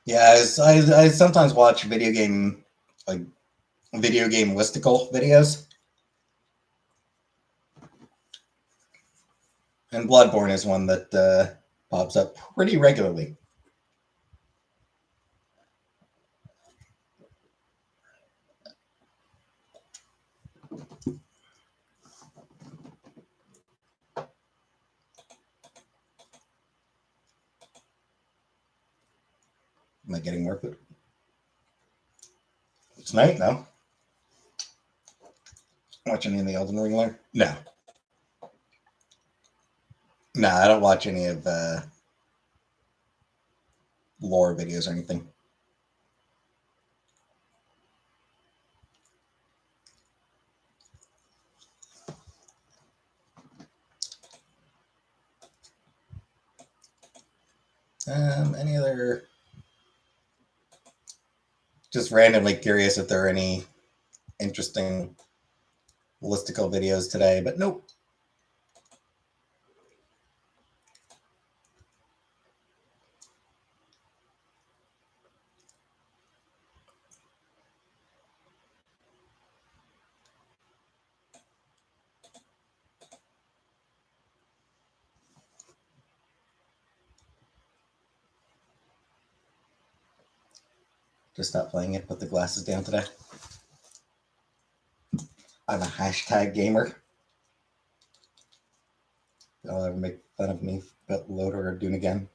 Yeah, I sometimes watch video game listicle videos, and Bloodborne is one that pops up pretty regularly. Am I getting more food? It's night now. Watch any of the Elden Ring lore? No. No, I don't watch any of lore videos or anything. Any other? Just randomly curious if there are any interesting listicle videos today, but nope. Just stop playing it. Put the glasses down today. I'm a hashtag gamer. They'll ever make fun of me about Loader or Dune again.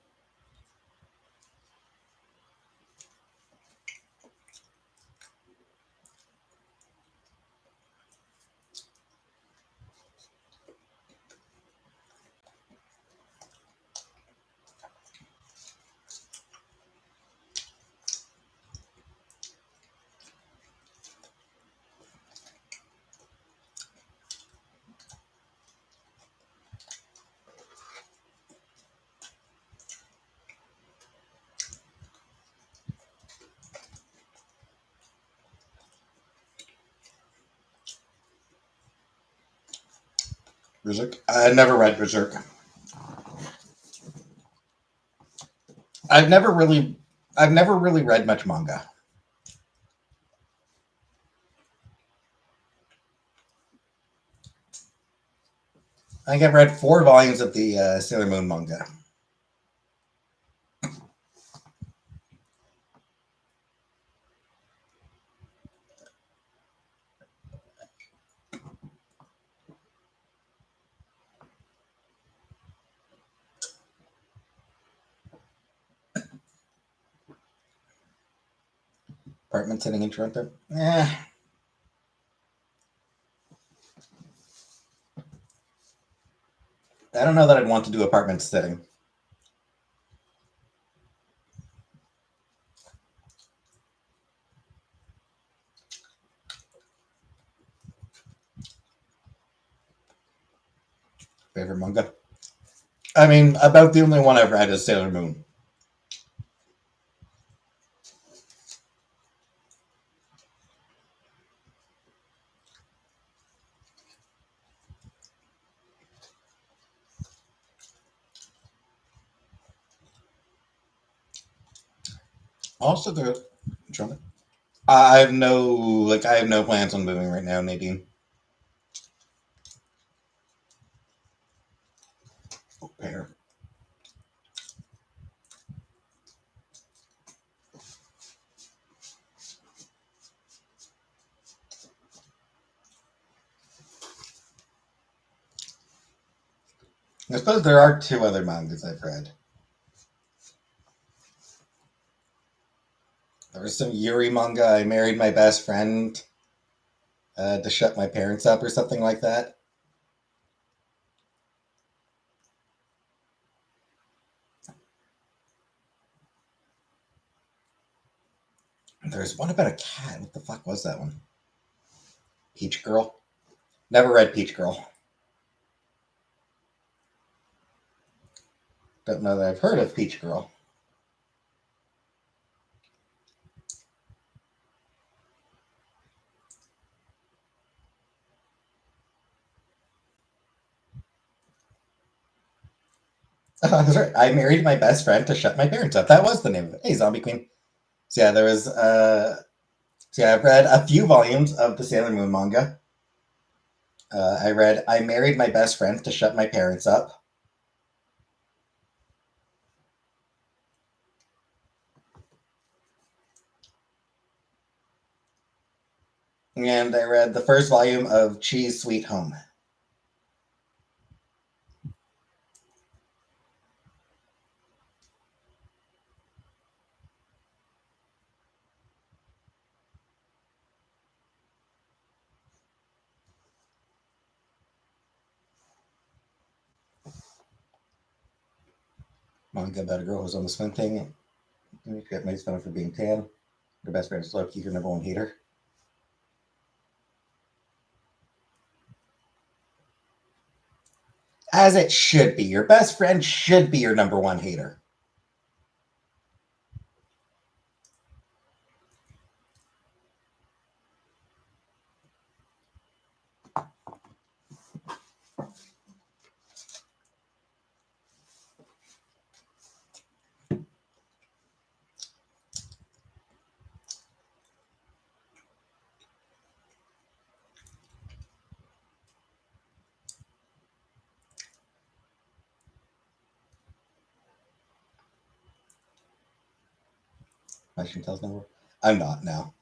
Berserk? I never read Berserk. I've never really read much manga. I think I've read 4 volumes of the Sailor Moon manga. Apartment sitting in Toronto? Eh. I don't know that I'd want to do apartment sitting. Favorite manga? I mean, about the only one I've read is Sailor Moon. Also, I have no plans on moving right now, Nadine. Pear. I suppose there are two other mangas I've read. There was some Yuri manga. I married my best friend to shut my parents up or something like that. There's one about a cat. What the fuck was that one? Peach Girl. Never read Peach Girl. Don't know that I've heard of Peach Girl. That's right. I married my best friend to shut my parents up. That was the name of it. Hey, Zombie Queen. So yeah, there was. So yeah, I've read a few volumes of the Sailor Moon manga. I read I married my best friend to shut my parents up. And I read the first volume of Cheese Sweet Home. Manga about a girl who's on the swim thing. She got made fun of for being tan. Her best friend is Loki, her number one hater. As it should be. Your best friend should be your number one hater. Fashion tells number. I'm not now.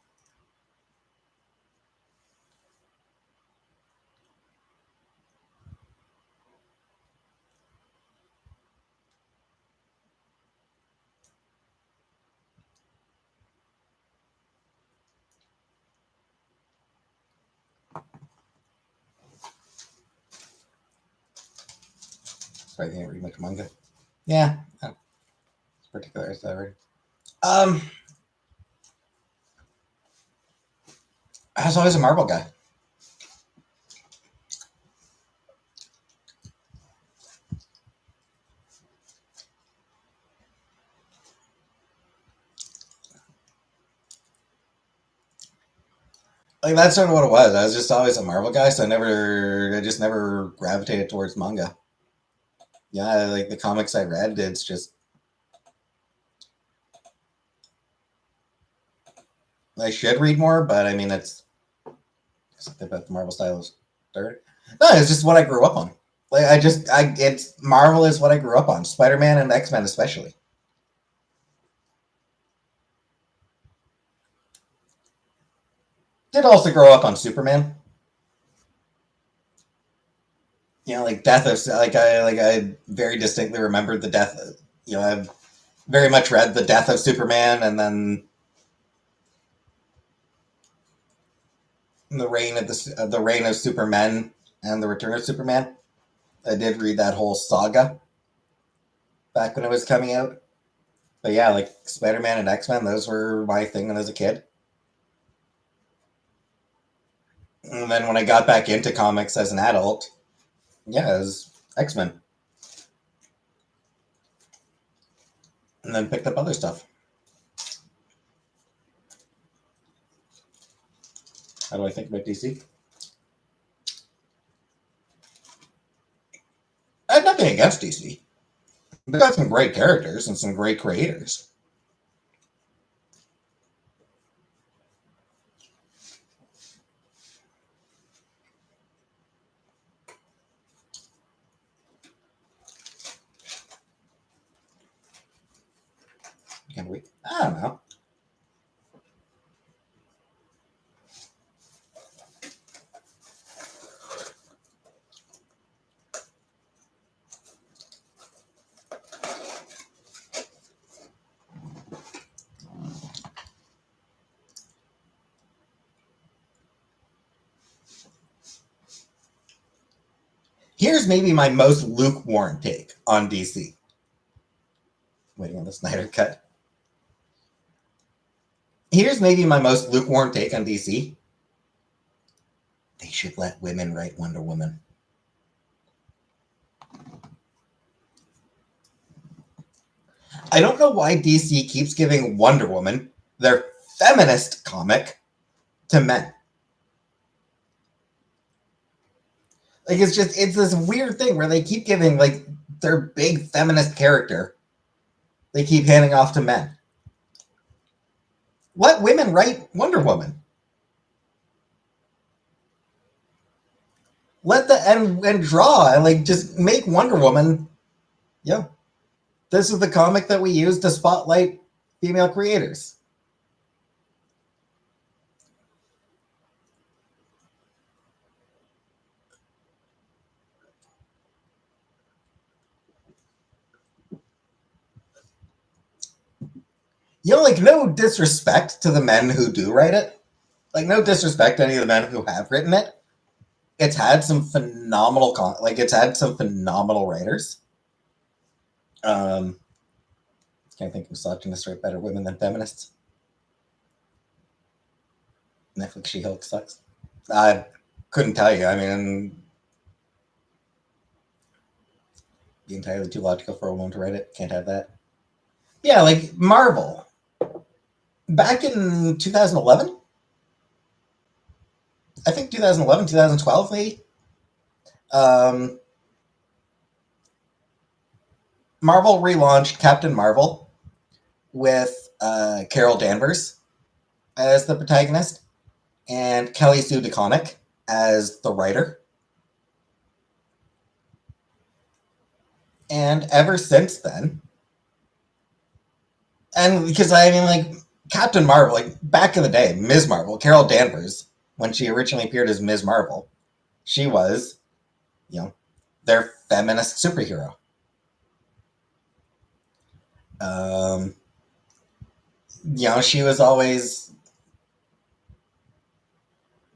Sorry, I didn't read much manga. Yeah, it's particular as I read. Um, I was always a Marvel guy. Like that's sort of what it was. I was just always a Marvel guy, so I just never gravitated towards manga. Yeah, like the comics I read, it's just I should read more, but I mean it's something about the Marvel style is third. No, it's just what I grew up on. Like it's Marvel is what I grew up on. Spider Man and X Men especially. Did also grow up on Superman. You know, like death of I very distinctly remembered the death. You know, I've very much read the death of Superman, and then the reign of Superman and the return of Superman. I did read that whole saga back when it was coming out. But yeah, like Spider Man and X Men, those were my thing when I was a kid. And then when I got back into comics as an adult, yeah, it was X Men. And then picked up other stuff. How do I think about DC? I have nothing against DC. They've got some great characters and some great creators. Can we? I don't know. Here's maybe my most lukewarm take on DC. Waiting on the Snyder Cut. Here's maybe my most lukewarm take on DC. They should let women write Wonder Woman. I don't know why DC keeps giving Wonder Woman, their feminist comic, to men. Like, it's this weird thing where they keep giving, like, their big feminist character, they keep handing off to men. Let women write Wonder Woman. Let the and draw and like just make Wonder Woman. Yeah, this is the comic that we use to spotlight female creators. You know, like, no disrespect to the men who do write it. Like, no disrespect to any of the men who have written it. It's had some phenomenal it's had some phenomenal writers. Can't think misogynists write better women than feminists. Netflix She-Hulk sucks. I couldn't tell you. I mean, be entirely too logical for a woman to write it. Can't have that. Yeah, like Marvel. Back in 2011, I think 2011, 2012, maybe. Marvel relaunched Captain Marvel with Carol Danvers as the protagonist and Kelly Sue DeConnick as the writer. And ever since then, and because I mean, like, Captain Marvel, like, back in the day, Ms. Marvel, Carol Danvers, when she originally appeared as Ms. Marvel, she was, you know, their feminist superhero. You know, she was always,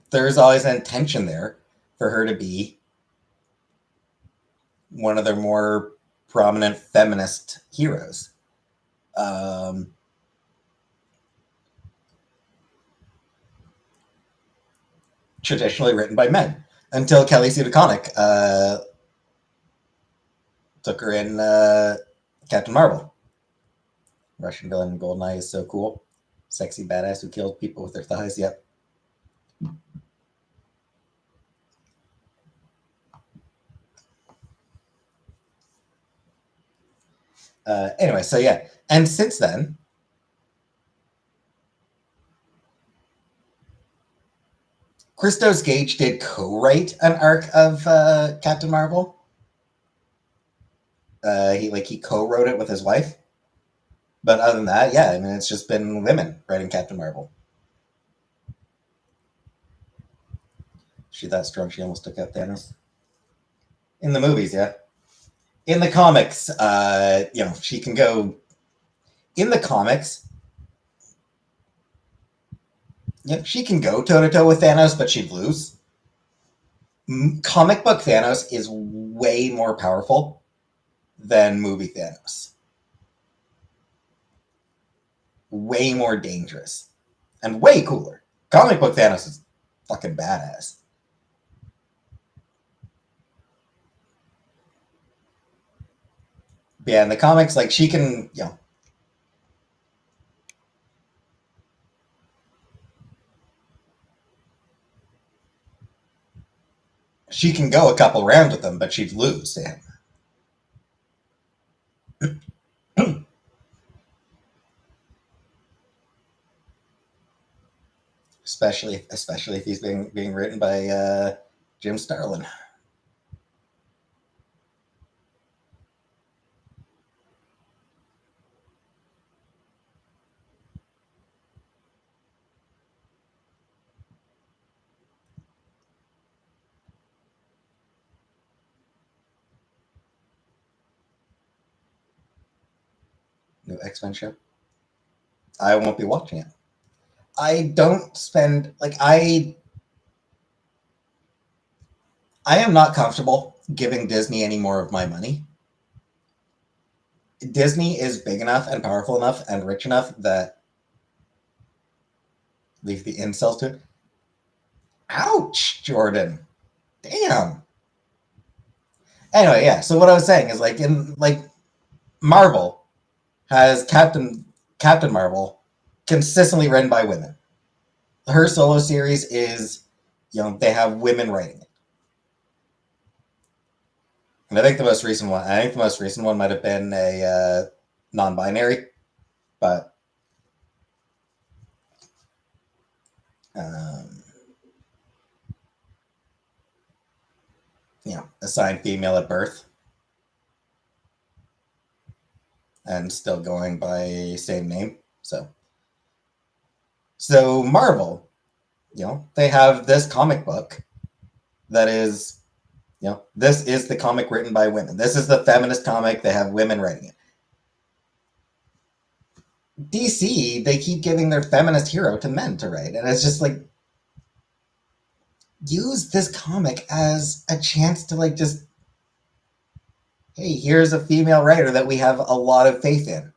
there was always an intention there for her to be one of their more prominent feminist heroes. Traditionally written by men until Kelly Sue DeConnick took her in Captain Marvel. Russian villain Goldeneye is so cool. Sexy badass who killed people with their thighs. Yep. Anyway, so yeah. And since then, Christos Gage did co-write an arc of Captain Marvel. He co-wrote it with his wife. But other than that, yeah, I mean, it's just been women writing Captain Marvel. She that strong, she almost took out Thanos. In the movies, yeah. In the comics, you know, she can go. In the comics, yeah, she can go toe to toe with Thanos, but she'd lose. Comic book Thanos is way more powerful than movie Thanos. Way more dangerous and way cooler. Comic book Thanos is fucking badass. But yeah, in the comics, like, she can, you know, she can go a couple rounds with him, but she'd lose to him. especially if he's being written by Jim Starlin. New X-Men show. I won't be watching it. I don't spend like I am not comfortable giving Disney any more of my money. Disney is big enough and powerful enough and rich enough that leave the incels to it. Ouch, Jordan. Damn. Anyway, yeah. So what I was saying is like in like Marvel has Captain Marvel consistently written by women. Her solo series is, they have women writing it. And I think the most recent one, might have been a non-binary, but um, assigned female at birth and still going by same name. So Marvel, they have this comic book that is, this is the comic written by women. This is the feminist comic. They have women writing it. DC, they keep giving their feminist hero to men to write, and it's just like, use this comic as a chance to like just, hey, here's a female writer that we have a lot of faith in.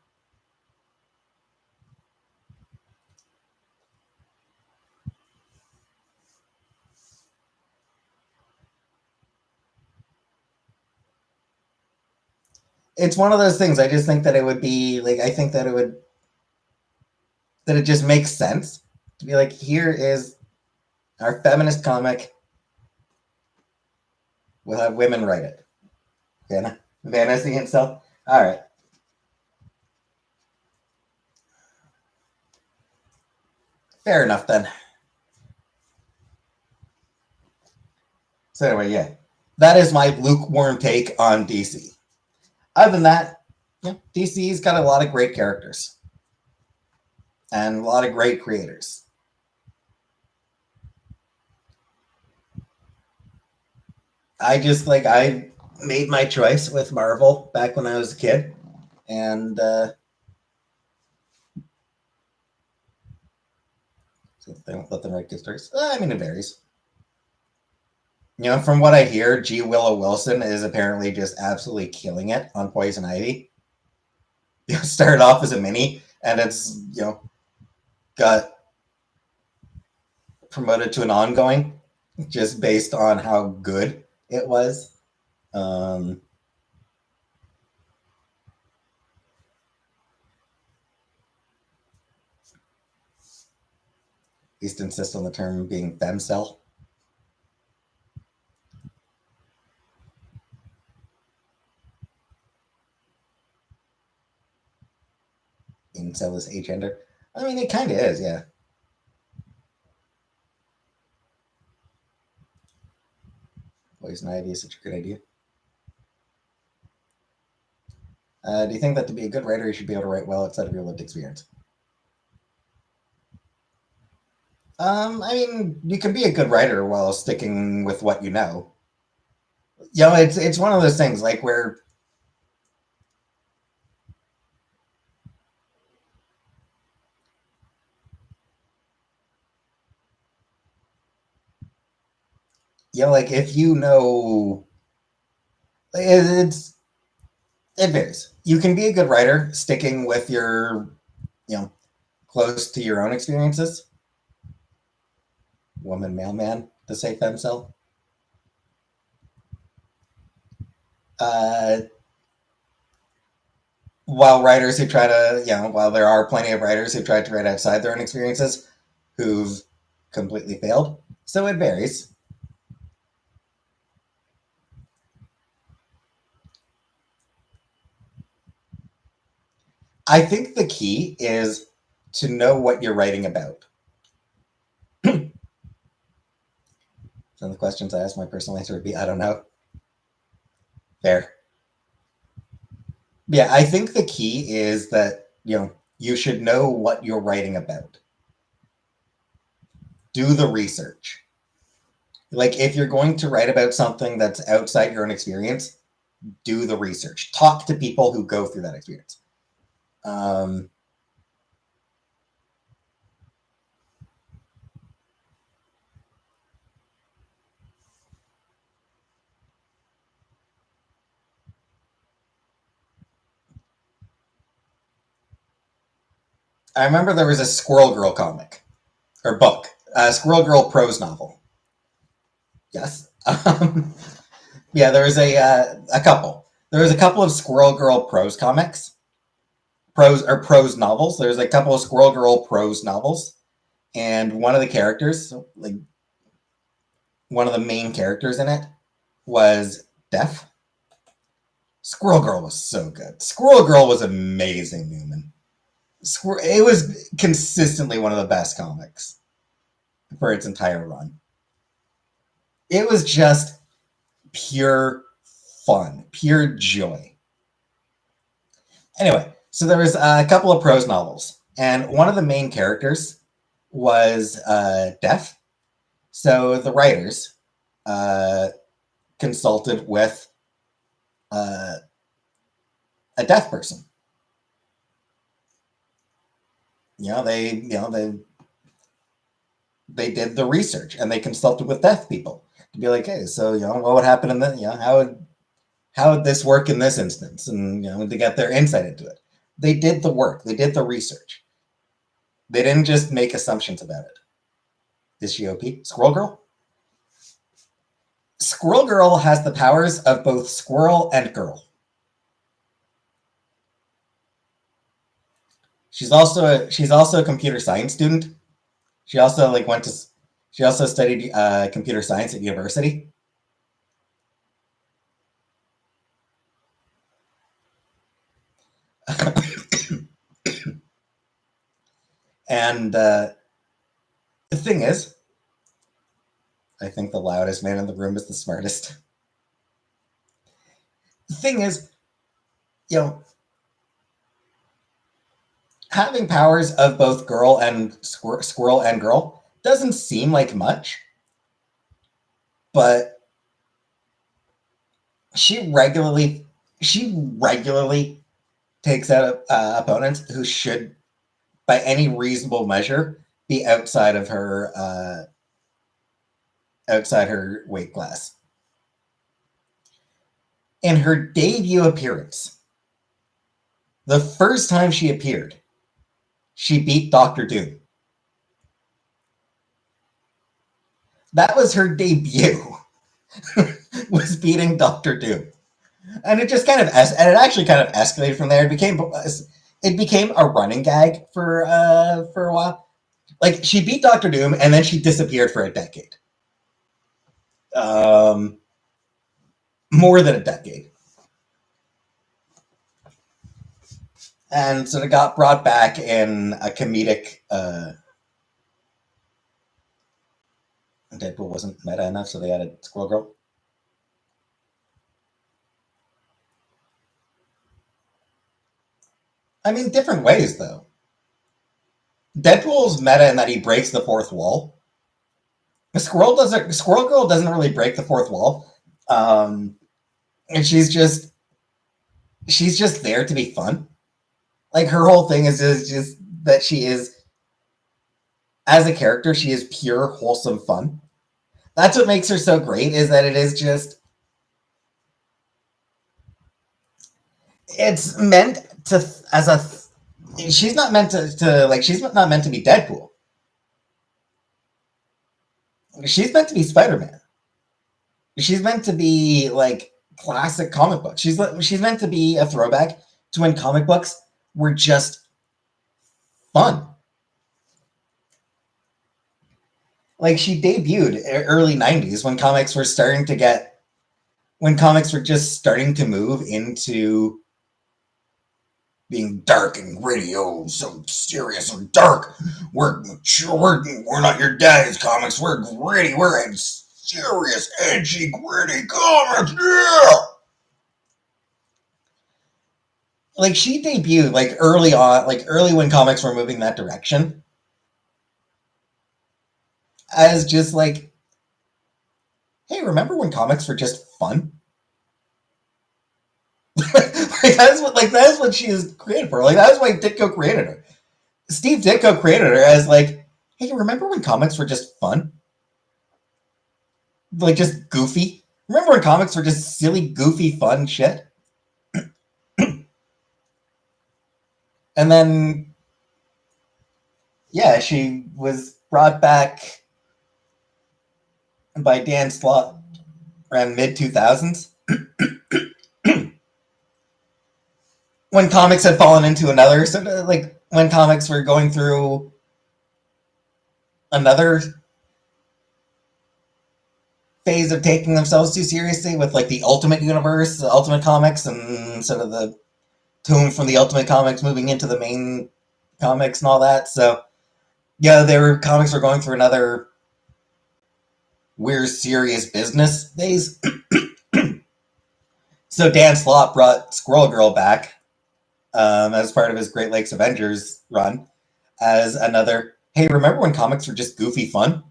It's one of those things. I just think that it would be like, I think that it just makes sense to be like, here is our feminist comic. We'll have women write it. Fantasy himself. All right. Fair enough then. So anyway, yeah, that is my lukewarm take on DC. Other than that, DC's got a lot of great characters and a lot of great creators. I made my choice with Marvel back when I was a kid, and they don't let them write good stories. I mean, it varies. From what I hear, G. Willow Wilson is apparently just absolutely killing it on Poison Ivy. Started off as a mini, and it's got promoted to an ongoing, just based on how good it was. At least insist on the term being femcel. Incel is agender. I mean, it kind of is, yeah. Poison Ivy is such a good idea. Do you think that to be a good writer, you should be able to write well outside of your lived experience? I mean, you can be a good writer while sticking with what you know. It's one of those things like where like if you know, it varies. You can be a good writer sticking with your, close to your own experiences. Woman, mailman, to say femcel. Uh, while writers who try to, while there are plenty of writers who try to write outside their own experiences who've completely failed. So it varies. I think the key is to know what you're writing about. Some of the questions I ask, my personal answer would be, I don't know. Fair. Yeah, I think the key is that, you should know what you're writing about. Do the research. Like, if you're going to write about something that's outside your own experience, do the research. Talk to people who go through that experience. I remember there was a Squirrel Girl comic or book, a Squirrel Girl prose novel. Yes. Yeah, there was a couple. There was a couple of Squirrel Girl prose comics, prose novels. There's a couple of Squirrel Girl prose novels, and one of the characters, like one of the main characters in it, was deaf. Squirrel Girl was so good. Squirrel Girl was amazing, Newman. It was consistently one of the best comics for its entire run. It was just pure fun, pure joy. Anyway, so there was a couple of prose novels, and one of the main characters was deaf. So the writers uh, consulted with uh, a deaf person. They did the research and they consulted with deaf people to be like, hey, so what would happen in the how would this work in this instance, and to get their insight into it. They did the work. They did the research. They didn't just make assumptions about it. Is she OP? Squirrel Girl? Squirrel Girl has the powers of both squirrel and girl. She's also a computer science student. She also she also studied computer science at university. And the thing is, I think the loudest man in the room is the smartest. The thing is, you know, having powers of both girl and squirrel and girl doesn't seem like much, but she regularly takes out opponents who should, by any reasonable measure, be outside her weight class. In her debut appearance, the first time she appeared, she beat Doctor Doom. That was her debut. Was beating Doctor Doom. And it just and it actually kind of escalated from there. It became a running gag for a while. Like, she beat Doctor Doom and then she disappeared for a decade. More than a decade. And so it got brought back in a comedic. Deadpool wasn't meta enough, so they added Squirrel Girl. I mean, different ways though. Deadpool's meta in that he breaks the fourth wall. Squirrel Girl doesn't really break the fourth wall, and she's just there to be fun. Like, her whole thing is just that she is, as a character, she is pure wholesome fun. That's what makes her so great. Is that it is just it's meant to as a she's not meant to like she's not meant to be Deadpool. She's meant to be Spider-Man. She's meant to be like classic comic books. She's meant to be a throwback to when comic books were just fun. Like, she debuted early 90s when comics were just starting to move into being dark and gritty. Oh, so serious and dark. We're not your daddy's comics. We're gritty. We're in serious, edgy, gritty comics. Yeah. Like, she debuted like early on, like early when comics were moving that direction, as just like, hey, remember when comics were just fun? That's what she is created for. Like, that's why Ditko created her. Steve Ditko created her as like, hey, remember when comics were just fun? Like, just goofy. Remember when comics were just silly, goofy, fun shit? And then Yeah, she was brought back by Dan Slott around mid 2000s when comics had fallen into another sort of like when comics were going through another phase of taking themselves too seriously with like the Ultimate Universe, the Ultimate Comics, and sort of the tome from the Ultimate Comics moving into the main comics and all that. So yeah, their comics were going through another weird serious business phase. So Dan Slott brought Squirrel Girl back as part of his Great Lakes Avengers run as another. Hey, remember when comics were just goofy fun?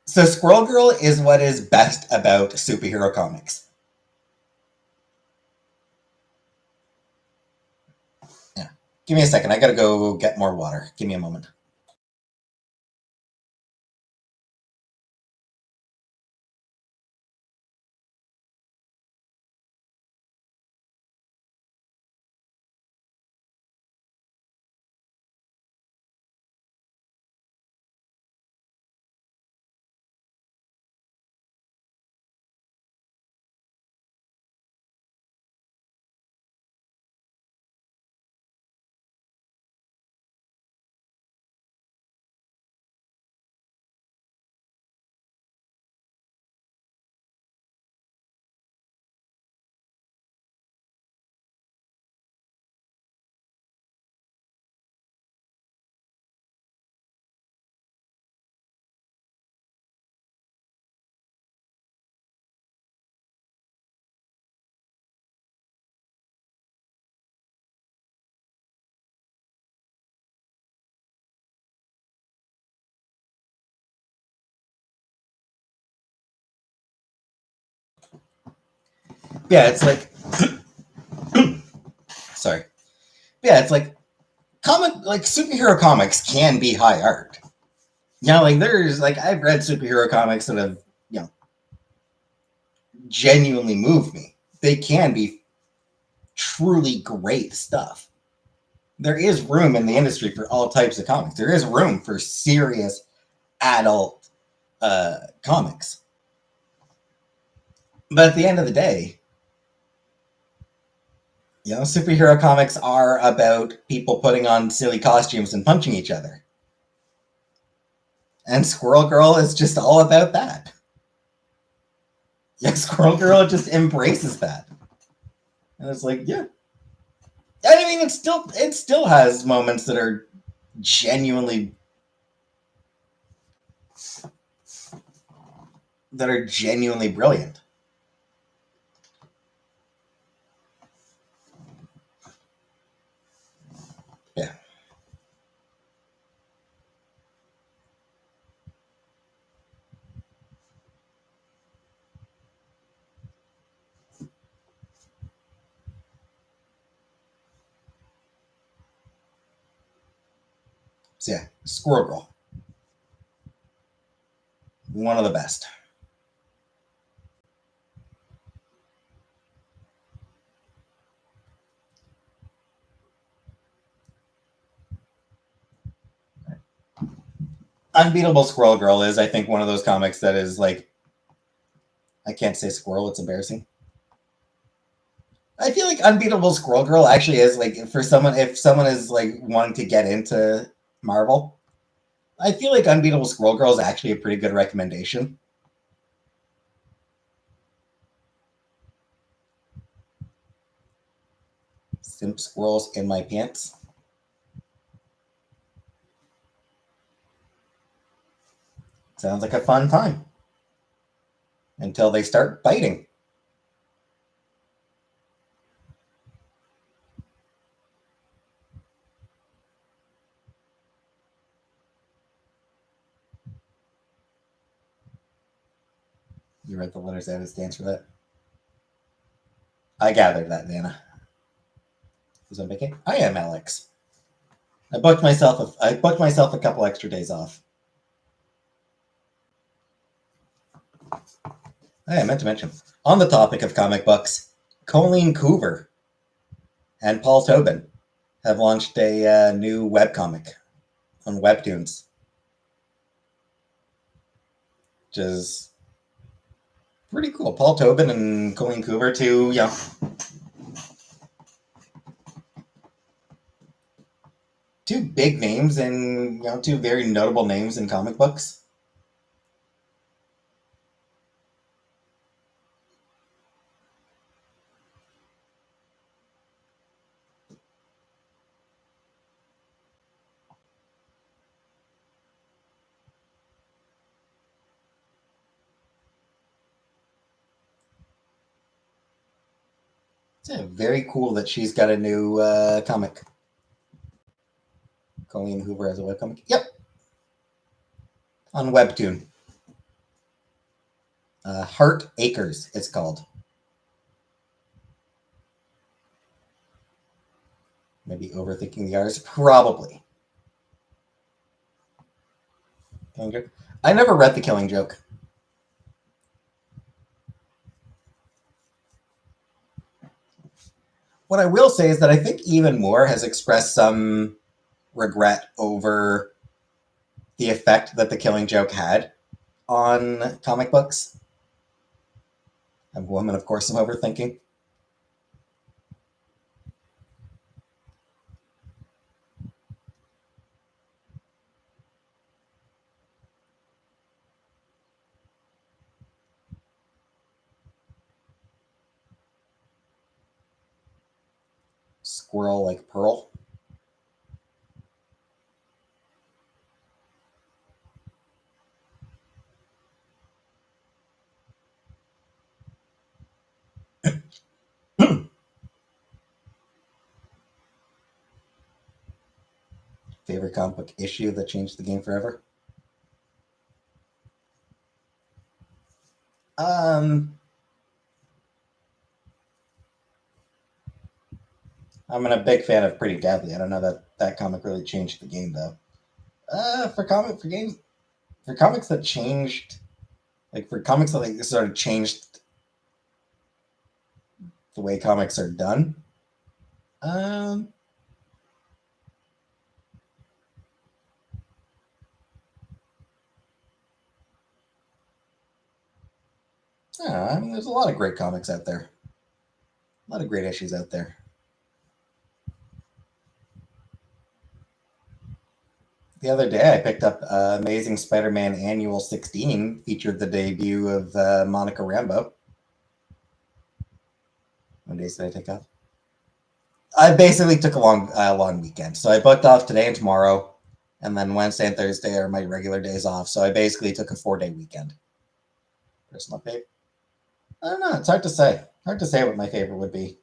So Squirrel Girl is what is best about superhero comics. Yeah. Give me a second. I gotta go get more water. Give me a moment. Yeah, it's like sorry. Yeah, it's like superhero comics can be high art. You know, like there's like I've read superhero comics that have, you know, genuinely moved me. They can be truly great stuff. There is room in the industry for all types of comics. There is room for serious adult comics. But at the end of the day, you know, superhero comics are about people putting on silly costumes and punching each other. And Squirrel Girl is just all about that. Yeah, Squirrel Girl just embraces that. And it's like, yeah. I mean, it still has moments genuinely that are genuinely brilliant. Yeah. So yeah, Squirrel Girl, one of the best. Unbeatable Squirrel Girl is, I think, one of those comics that is like, I can't say squirrel, it's embarrassing. I feel like Unbeatable Squirrel Girl actually is like for someone if someone is like wanting to get into Marvel, I feel like Unbeatable Squirrel Girl is actually a pretty good recommendation. Simp squirrels in my pants. Sounds like a fun time until they start biting. You read the letters out. It stands for that. I gathered that, Nana. Who's on vacation? I am Alex. I booked myself a couple extra days off. I meant to mention, on the topic of comic books, Colleen Coover and Paul Tobin have launched a new webcomic on Webtoons, which is pretty cool. Paul Tobin and Colleen Coover, two big names and two very notable names in comic books. It's very cool that she's got a new comic. Colleen Hoover has a webcomic. Yep, on Webtoon. Heart Acres, it's called. Maybe overthinking the R's. Probably. I never read The Killing Joke. What I will say is that I think Even Moore has expressed some regret over the effect that The Killing Joke had on comic books. I'm a woman, of course, I'm overthinking. Squirrel like Pearl. Favorite comic book issue that changed the game forever? I'm a big fan of Pretty Deadly. I don't know that comic really changed the game though. For comics that changed, like for comics that like sort of changed the way comics are done. Um, I mean, there's a lot of great comics out there. A lot of great issues out there. The other day, I picked up Amazing Spider-Man Annual 16, featured the debut of Monica Rambeau. What days did I take off? I basically took a long weekend. So I booked off today and tomorrow, and then Wednesday and Thursday are my regular days off. So I basically took a 4-day weekend. Personal update. I don't know. It's hard to say. Hard to say what my favorite would be.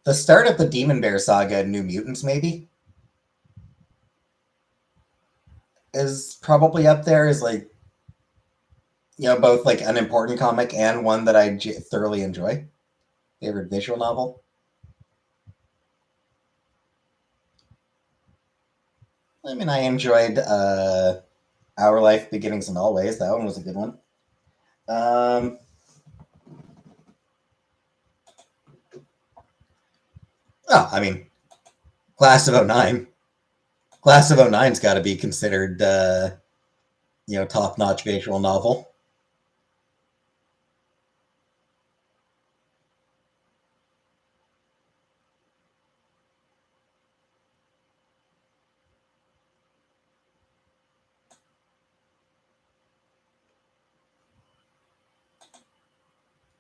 The start of the Demon Bear saga, New Mutants, maybe, is probably up there as like both like an important comic and one that I thoroughly enjoy. Favorite visual novel. I mean, I enjoyed Our Life, Beginnings and Always. That one was a good one. Um, I mean, Class of '09. Class of '09's got to be considered, top-notch visual novel.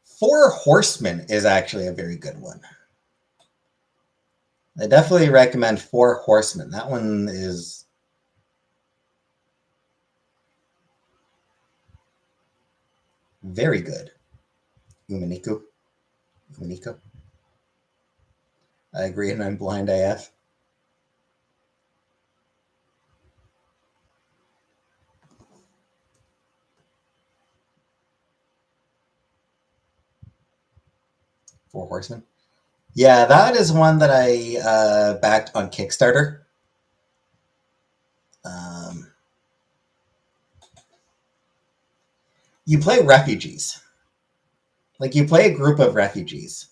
Four Horsemen is actually a very good one. I definitely recommend Four Horsemen. That one is very good. Umaniku. I agree, and I'm blind AF. Four Horsemen. Yeah, that is one that I backed on Kickstarter. Um, you play refugees. Like, you play a group of refugees.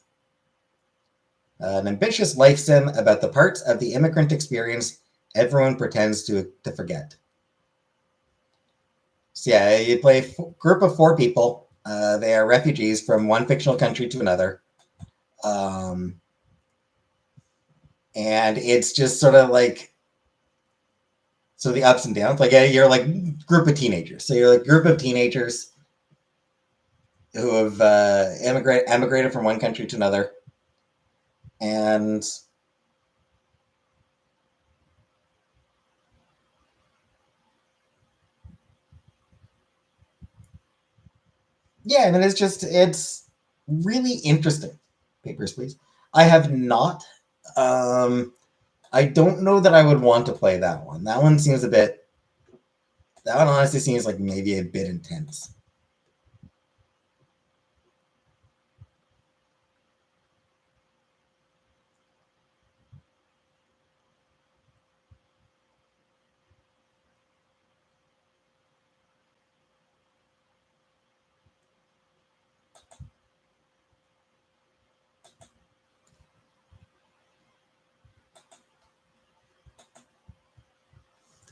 An ambitious life sim about the parts of the immigrant experience everyone pretends to forget. So, yeah, you play a group of four people. They are refugees from one fictional country to another. Um, and it's just sort of like, so the ups and downs. Like, you're like group of teenagers. So you're like group of teenagers who have emigrated from one country to another. And yeah, and it's really interesting. Papers, please. I have not. Um, I don't know that I would want to play that one. That one seems a bit. That one honestly seems like maybe a bit intense.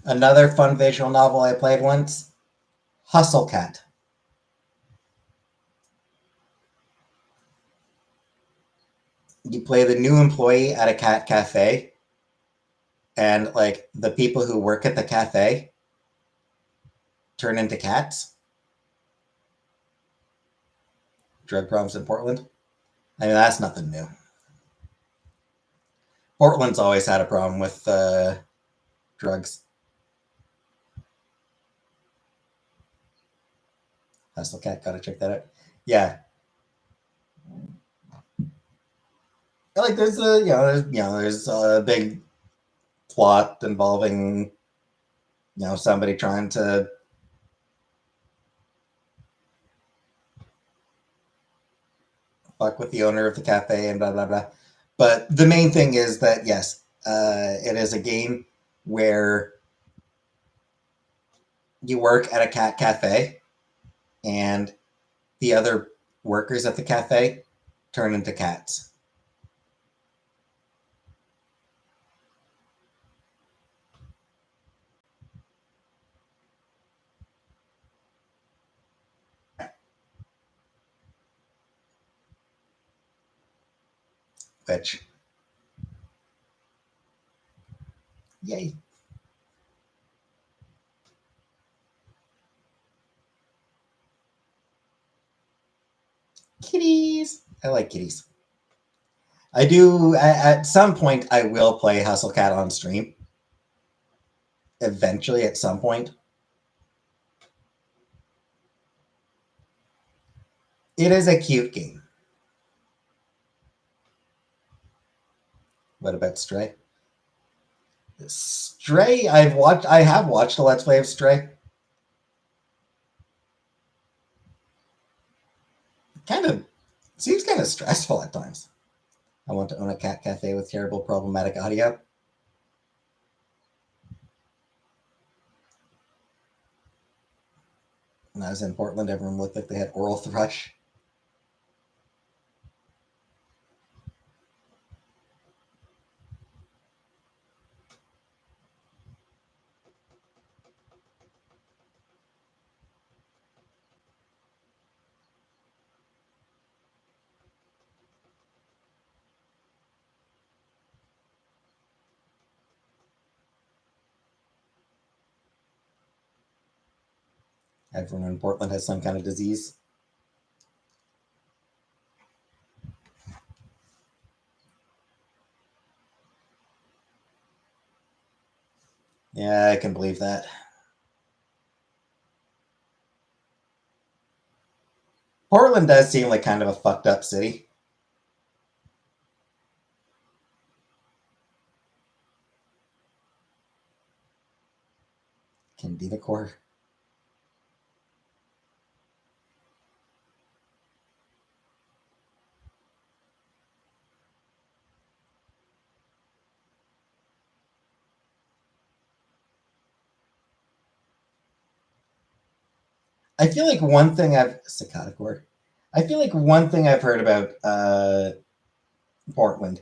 Another fun visual novel I played once, Hustle Cat. You play the new employee at a cat cafe, and like the people who work at the cafe turn into cats. Drug problems in Portland. I mean, that's nothing new. Portland's always had a problem with drugs. Hustle Cat, gotta check that out. Yeah, like there's a there's a big plot involving somebody trying to fuck with the owner of the cafe and blah blah blah. But the main thing is that yes, it is a game where you work at a cat cafe and the other workers at the cafe turn into cats. Which, yay. Kitties. I like kitties. I do. At some point, I will play Hustle Cat on stream. Eventually, at some point. It is a cute game. What about Stray? Stray, I have watched a Let's Play of Stray. Kind of seems kind of stressful at times. I want to own a cat cafe with terrible problematic audio. When I was in Portland, everyone looked like they had oral thrush. Everyone in Portland has some kind of disease. Yeah, I can believe that. Portland does seem like kind of a fucked up city. Candida Core. I feel like one thing I've Cicada Core. I feel like one thing I've heard about Portland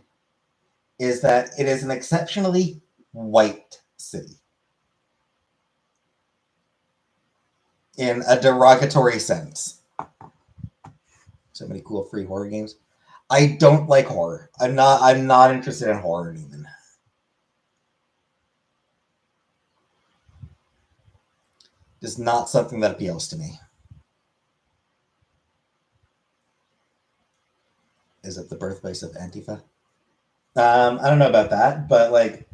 is that it is an exceptionally white city in a derogatory sense. So many cool free horror games. I don't like horror. I'm not interested in horror even. Just not something that appeals to me. Is it the birthplace of Antifa? I don't know about that, but like,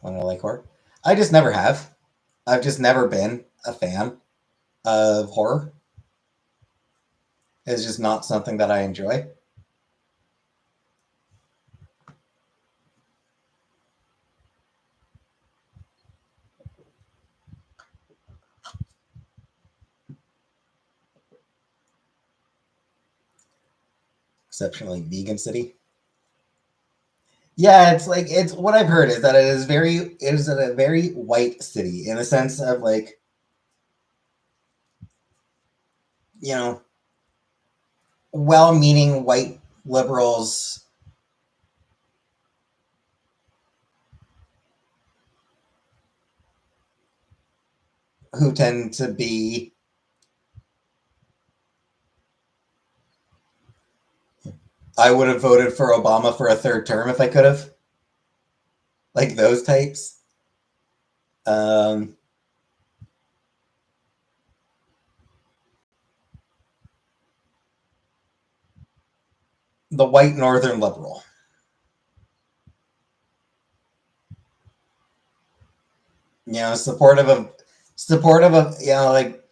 I don't like horror. I just never have. I've just never been a fan of horror. It's just not something that I enjoy. Exceptionally vegan city. Yeah, it's like it's what I've heard is that it is a very white city in the sense of like, you know, well-meaning white liberals who tend to be I would have voted for Obama for a third term if I could have. Like those types. Um, the white northern liberal. You know, supportive of like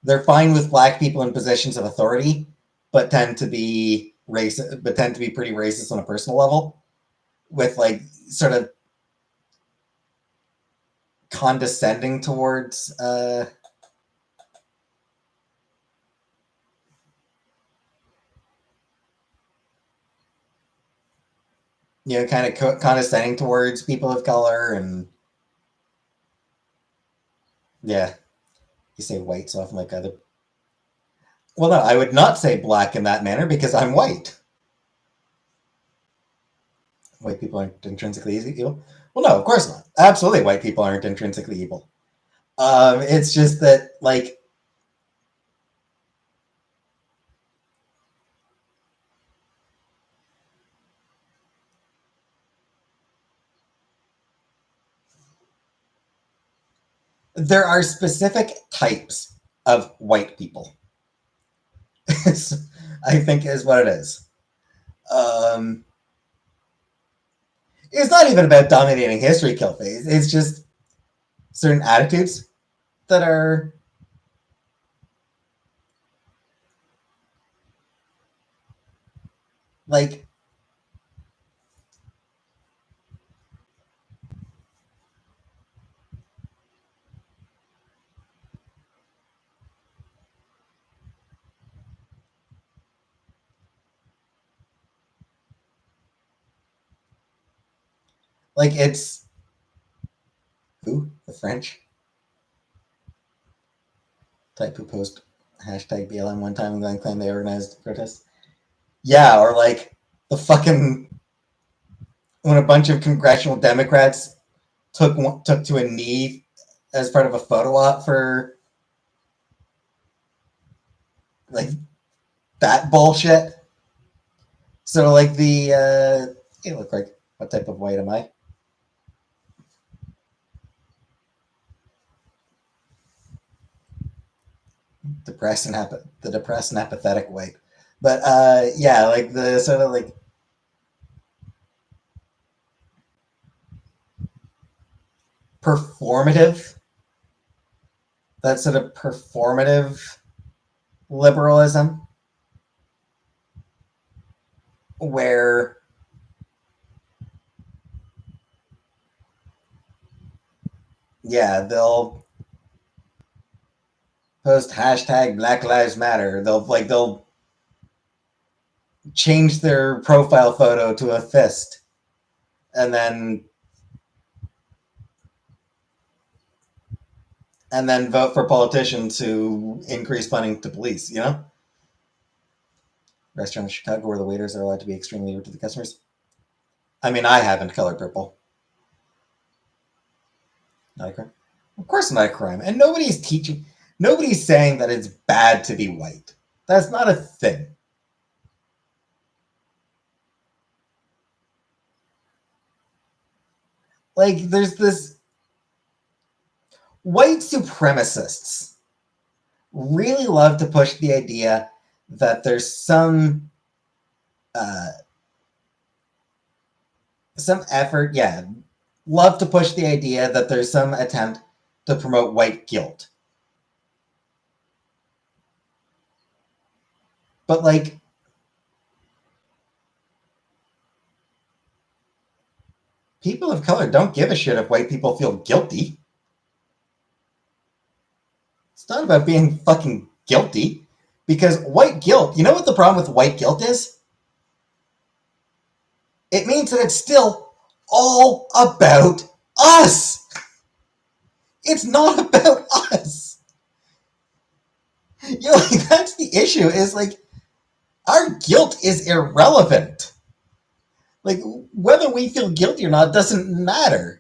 they're fine with black people in positions of authority, but tend to be racist, but tend to be pretty racist on a personal level, with like sort of condescending towards kind of condescending towards people of color, and yeah, you say white, so I'm like other. Well, no, I would not say black in that manner because I'm white. White people aren't intrinsically evil. Well, no, of course not. Absolutely, white people aren't intrinsically evil. It's just that like there are specific types of white people. I think is what it is. Um, it's not even about dominating history kill phase. It's just certain attitudes that are like it's who the French type who post hashtag BLM one time and then claim they organized protests. Yeah, or like the fucking when a bunch of congressional Democrats took to a knee as part of a photo op for like that bullshit. So like you look like what type of white am I? The depressed and apathetic white. But yeah, like the sort of like performative, that sort of performative liberalism where yeah, they'll post hashtag Black Lives Matter. They'll change their profile photo to a fist and then and then vote for politicians who increase funding to police, you know? Restaurant in Chicago where the waiters are allowed to be extremely rude to the customers. I mean, I haven't colored purple. Not a crime. Of course, not a crime. And nobody's saying that it's bad to be white. That's not a thing. Like, there's this white supremacists really love to push the idea that there's uh, some effort, yeah, love to push the idea that there's some attempt to promote white guilt. But like, people of color don't give a shit if white people feel guilty. It's not about being fucking guilty. Because white guilt, you know what the problem with white guilt is? It means that it's still all about us. It's not about us. You know, like, that's the issue, is like, our guilt is irrelevant. Like, whether we feel guilty or not doesn't matter.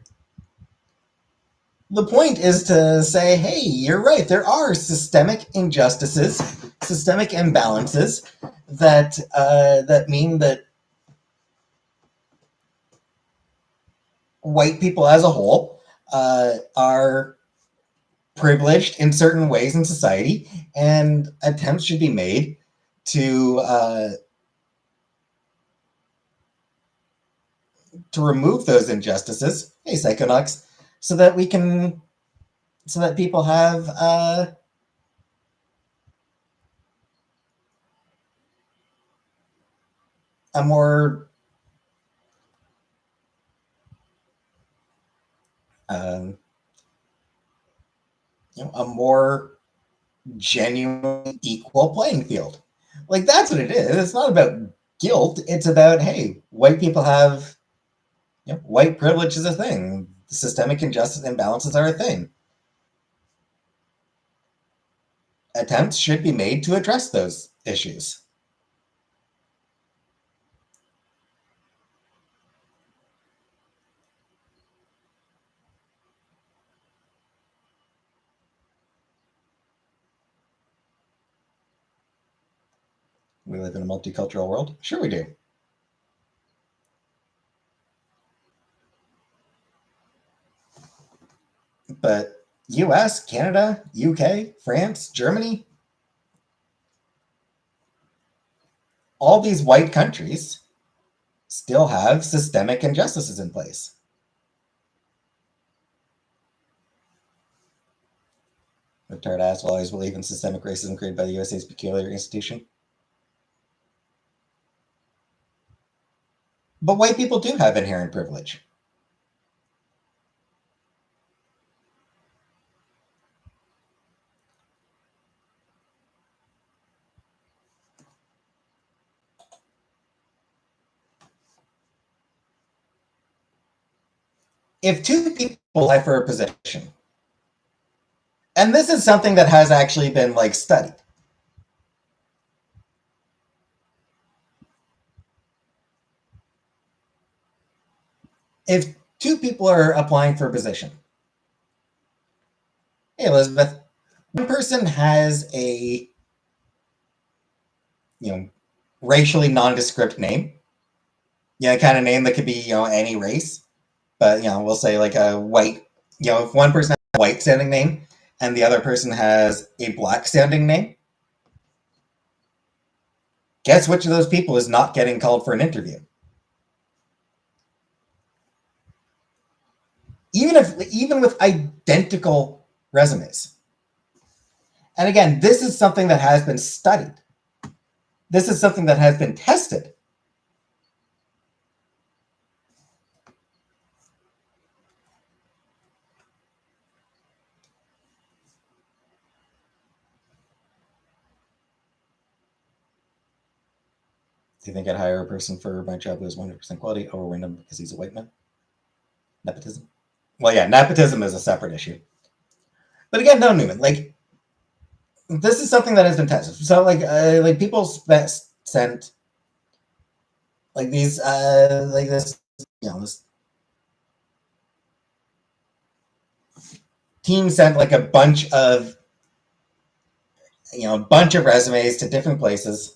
The point is to say, hey, you're right, there are systemic injustices, systemic imbalances that mean that white people as a whole are privileged in certain ways in society, and attempts should be made to remove those injustices. Hey, Psychonauts, so that we can, so that people have a more um, a more genuine equal playing field. Like, that's what it is. It's not about guilt. It's about, hey, white people have, white privilege is a thing. Systemic injustice imbalances are a thing. Attempts should be made to address those issues. We live in a multicultural world. Sure, we do. But US, Canada, UK, France, Germany, all these white countries still have systemic injustices in place. Retard ass will always believe in systemic racism created by the USA's peculiar institution. But white people do have inherent privilege. If two people apply for a position, and this is something that has actually been like studied, if two people are applying for a position, hey Elizabeth, one person has a racially nondescript name, kind of name that could be any race, but we'll say like a white, if one person has a white sounding name and the other person has a black sounding name, guess which of those people is not getting called for an interview? Even with identical resumes. And again, this is something that has been studied. This is something that has been tested. Do you think I'd hire a person for my job who has 100% quality over Wyndham because he's a white man? Nepotism? Well, yeah, nepotism is a separate issue. But again, no, Newman. Like, this is something that has been tested. So, like people sent like these, like this, this team sent like a bunch of, a bunch of resumes to different places.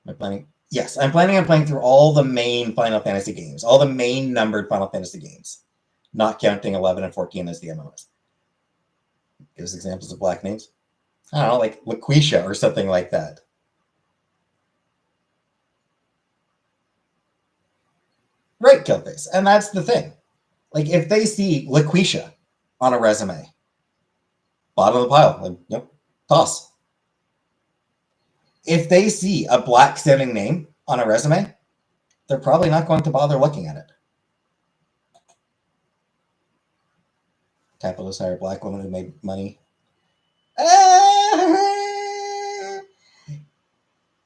Am I planning? Yes, I'm planning on playing through all the main Final Fantasy games, all the main numbered Final Fantasy games, not counting 11 and 14 as the MMOs. Give us examples of black names. I don't know, like LaQuisha or something like that. Right, Killface. And that's the thing. Like, if they see LaQuisha on a resume, bottom of the pile, like, toss. If they see a black sounding name on a resume, they're probably not going to bother looking at it. Capitalists hire black women who made money.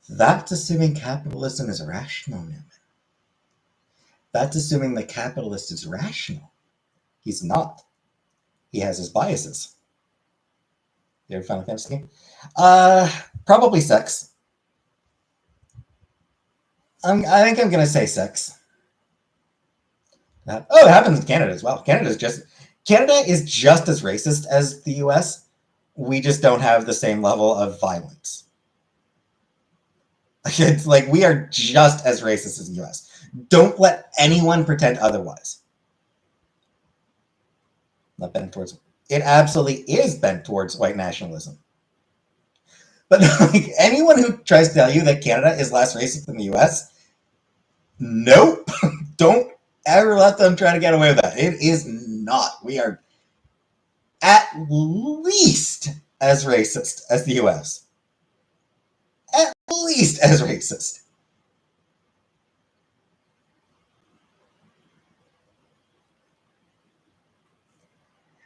That's assuming capitalism is rational, Newman. That's assuming the capitalist is rational. He's not. He has his biases. You ever Final Fantasy game? Probably sex. I think I'm gonna say sex. It happens in Canada as well. Canada is just as racist as the US. We just don't have the same level of violence. It's like we are just as racist as the US. Don't let anyone pretend otherwise. Not bent towards it. Absolutely is bent towards white nationalism. But like anyone who tries to tell you that Canada is less racist than the US, nope. Don't ever let them try to get away with that. It is not. We are at least as racist as the US. At least as racist.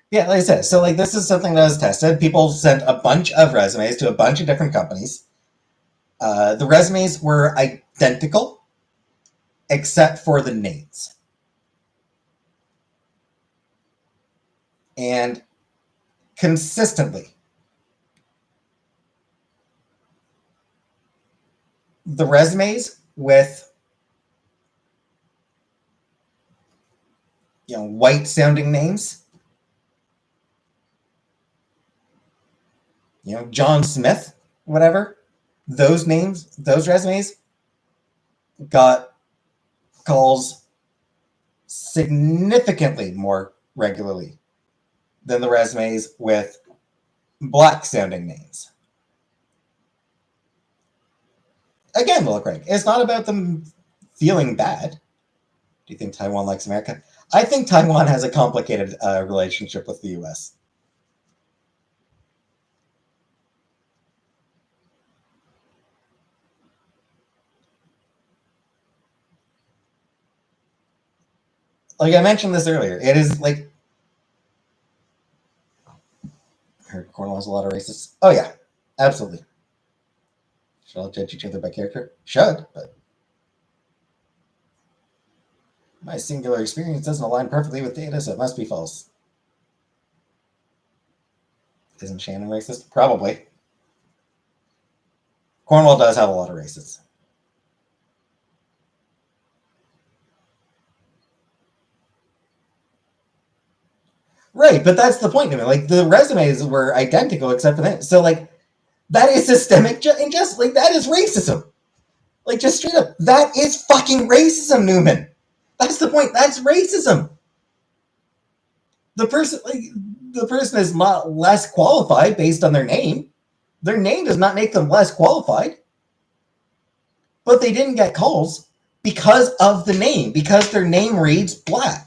Yeah, like I said, so like this is something that was tested. People sent a bunch of resumes to a bunch of different companies. The resumes were identical, except for the names. And consistently, the resumes with white sounding names, John Smith, whatever, those names, those resumes got calls significantly more regularly than the resumes with black sounding names. Again, Will Craig, it's not about them feeling bad. Do you think Taiwan likes America? I think Taiwan has a complicated relationship with the US. Like I mentioned this earlier, it is like Cornwall's a lot of racists. Oh yeah, absolutely. Should all judge each other by character? Should, but my singular experience doesn't align perfectly with data, so it must be false. Isn't Shannon racist? Probably. Cornwall does have a lot of racists. Right, but that's the point. Like the resumes were identical except for that. So like that is systemic injustice. Like that is racism. Like just straight up, that is fucking racism, Newman. That's the point. That's racism. The person is not less qualified based on their name. Their name does not make them less qualified. But they didn't get calls because of the name, because their name reads black.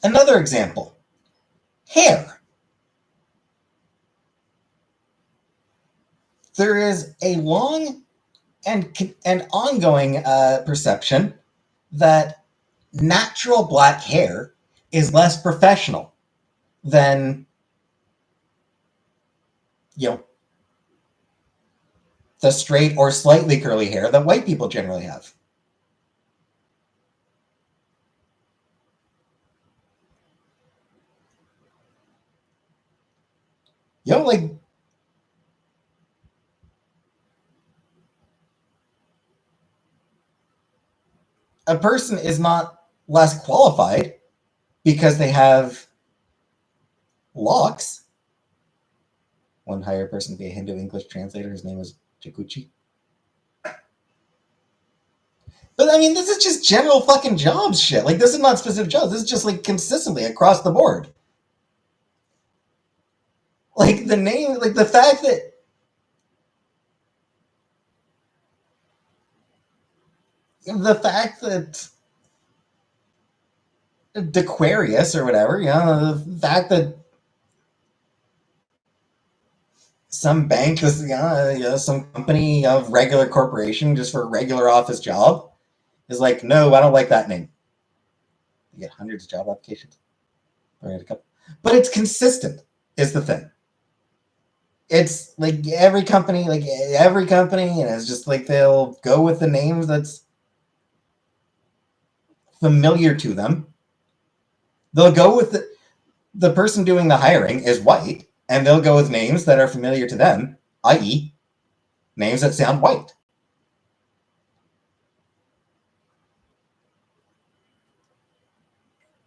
Another example, hair. There is a long and ongoing perception that natural black hair is less professional than the straight or slightly curly hair that white people generally have. Like a person is not less qualified because they have locks. One hired person to be a Hindu English translator. His name was Jakuchi. But I mean, this is just general fucking jobs shit. Like, this is not specific jobs. This is just like consistently across the board. Like the name, like the fact that Dequarius or whatever, the fact that some bank, some company of regular corporation just for a regular office job is like, no, I don't like that name. You get hundreds of job applications. But it's consistent, is the thing. It's like every company, and it's just like they'll go with the names that's familiar to them. They'll go with the person doing the hiring is white, and they'll go with names that are familiar to them, i.e., names that sound white.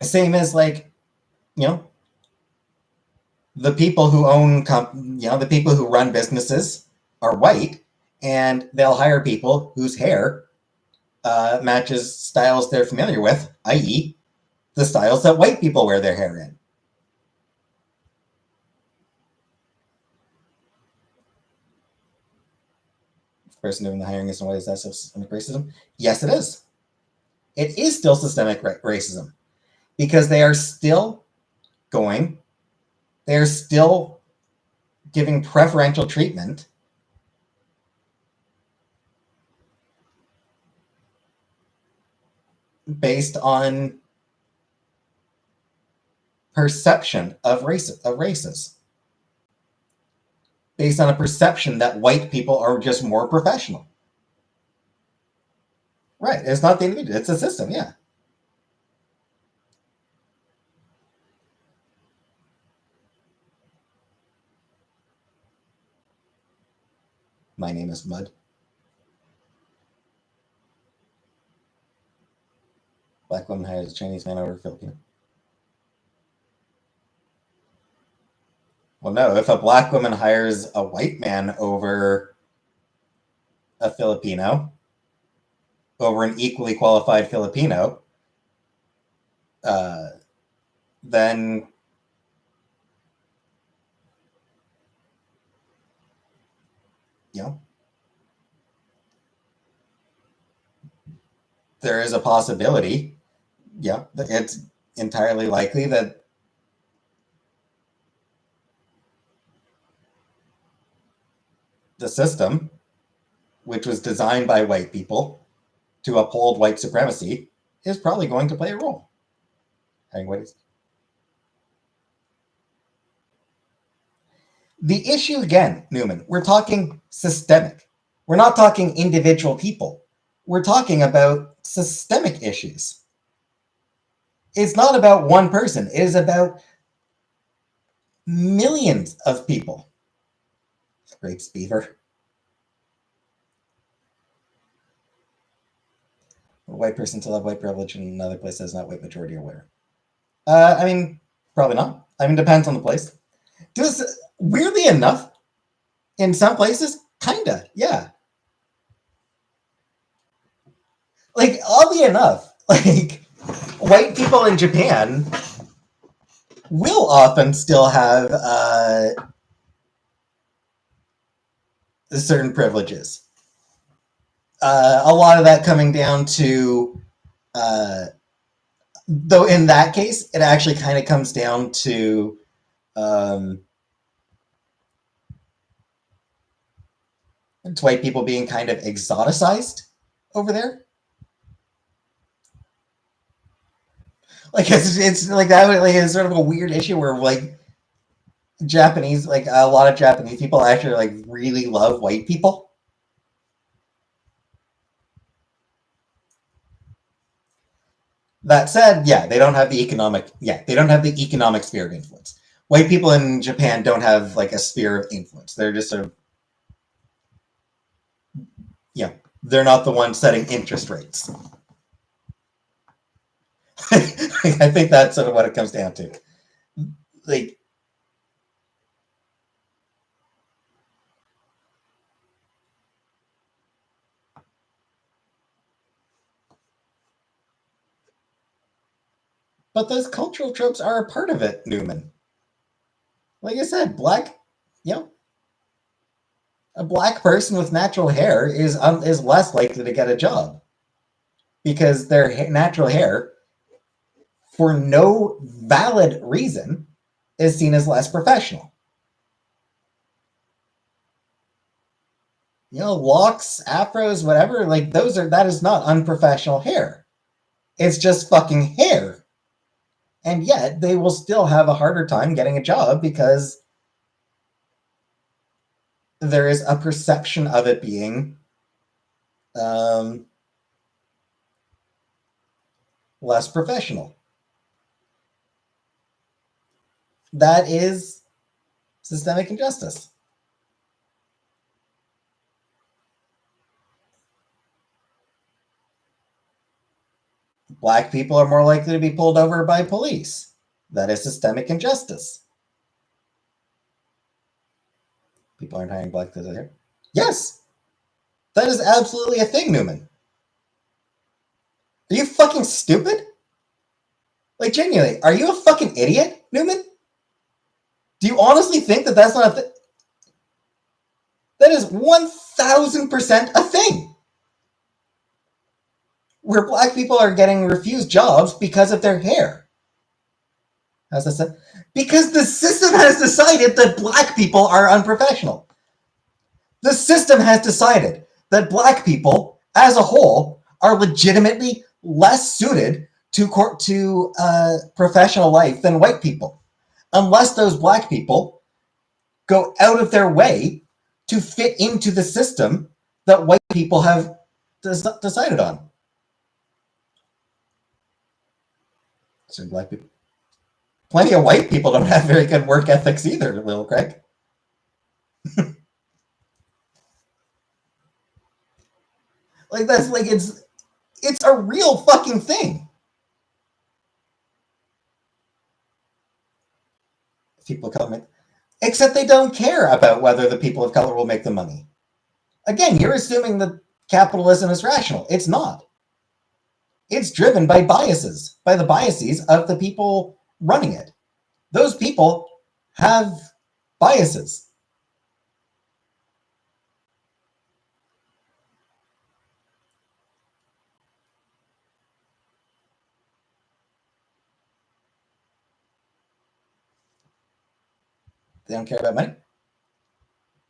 Same as like, the people who own, the people who run businesses are white, and they'll hire people whose hair matches styles they're familiar with, i.e., the styles that white people wear their hair in. The person doing the hiring isn't white. Is that systemic racism? Yes, it is. It is still systemic racism because they are still giving preferential treatment based on perception of races, based on a perception that white people are just more professional. Right. It's not the individual. It's a system. Yeah. My name is Mud. Black woman hires a Chinese man over a Filipino. Well, no. If a black woman hires a white man over a Filipino, over an equally qualified Filipino, then there is a possibility. Yeah, it's entirely likely that the system, which was designed by white people to uphold white supremacy, is probably going to play a role. The issue again, Newman, we're talking systemic. We're not talking individual people. We're talking about systemic issues. It's not about one person. It is about millions of people. Grapes beaver. A white person to have white privilege in another place that's not white majority or where. I mean, probably not. I mean, depends on the place. Weirdly enough, in some places, kinda, yeah. Like, oddly enough, like, white people in Japan will often still have certain privileges. A lot of that coming down to, though in that case, it actually kind of comes down to white people being kind of exoticized over there. Like it's like that. Like it's sort of a weird issue where like Japanese, like a lot of Japanese people actually like really love white people. That said, yeah, they don't have the economic sphere of influence. white people in Japan don't have like a sphere of influence. They're just sort of, yeah, they're not the ones setting interest rates. I think that's sort of what it comes down to. Like, but those cultural tropes are a part of it, Newman. Like I said, you know, a black person with natural hair is less likely to get a job because their natural hair, for no valid reason, is seen as less professional. You know, locks, afros, whatever, like that is not unprofessional hair. It's just fucking hair. And yet they will still have a harder time getting a job because there is a perception of it being less professional. That is systemic injustice. Black people are more likely to be pulled over by police. That is systemic injustice. People aren't hiring black people here. Yes, that is absolutely a thing, Newman. Are you fucking stupid? Like, genuinely, are you a fucking idiot, Newman? Do you honestly think that that's not a thing? That is 1000% a thing. Where black people are getting refused jobs because of their hair. How's that said? Because the system has decided that black people are unprofessional. The system has decided that black people, as a whole, are legitimately less suited to professional life than white people, unless those black people go out of their way to fit into the system that white people have decided on. So black people. Plenty of white people don't have very good work ethics either, Lil Craig. Like that's like it's a real fucking thing. People of color, except they don't care about whether the people of color will make the money. Again, you're assuming that capitalism is rational. It's not. It's driven by biases, by the biases of the people running it. Those people have biases. They don't care about money.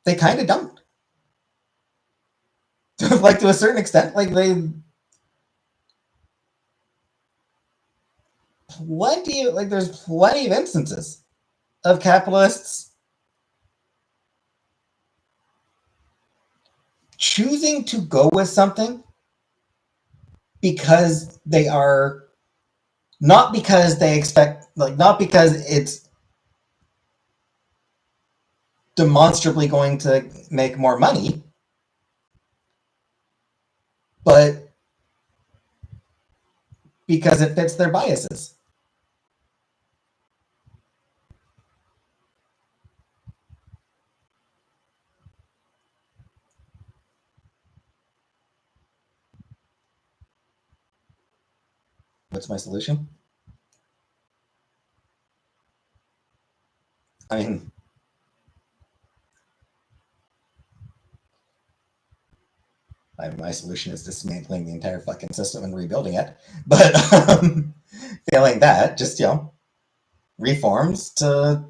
They kind of don't. Like to a certain extent, like they there's plenty of instances of capitalists choosing to go with something because they are not because they expect, like, not because it's demonstrably going to make more money, but because it fits their biases. What's my solution? I mean, my solution is dismantling the entire fucking system and rebuilding it. But failing that, just, reforms to.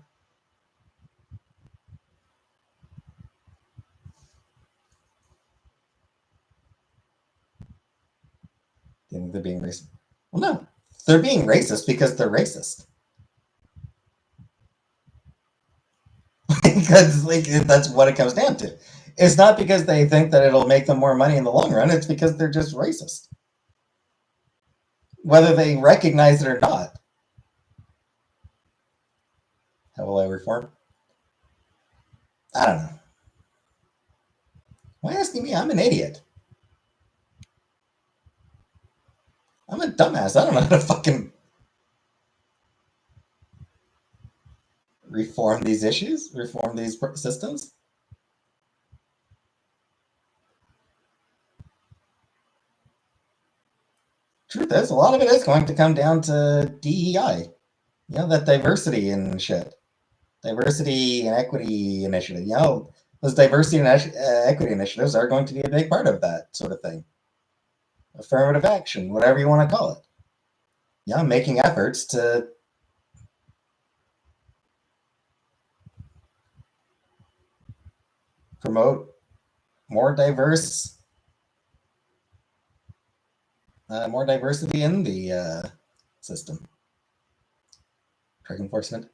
Do you think they're being racist? Well, no. They're being racist because they're racist. Because that's what it comes down to. It's not because they think that it'll make them more money in the long run. It's because they're just racist, whether they recognize it or not. How will I reform? I don't know. Why asking me? I'm an idiot. I'm a dumbass. I don't know how to fucking reform these issues, reform these systems. Truth is, a lot of it is going to come down to DEI. You know, that diversity and shit. Diversity and equity initiative. You know, those diversity and equity initiatives are going to be a big part of that sort of thing. Affirmative action, whatever you want to call it. Yeah, making efforts to promote more more diversity in the system. Drug enforcement.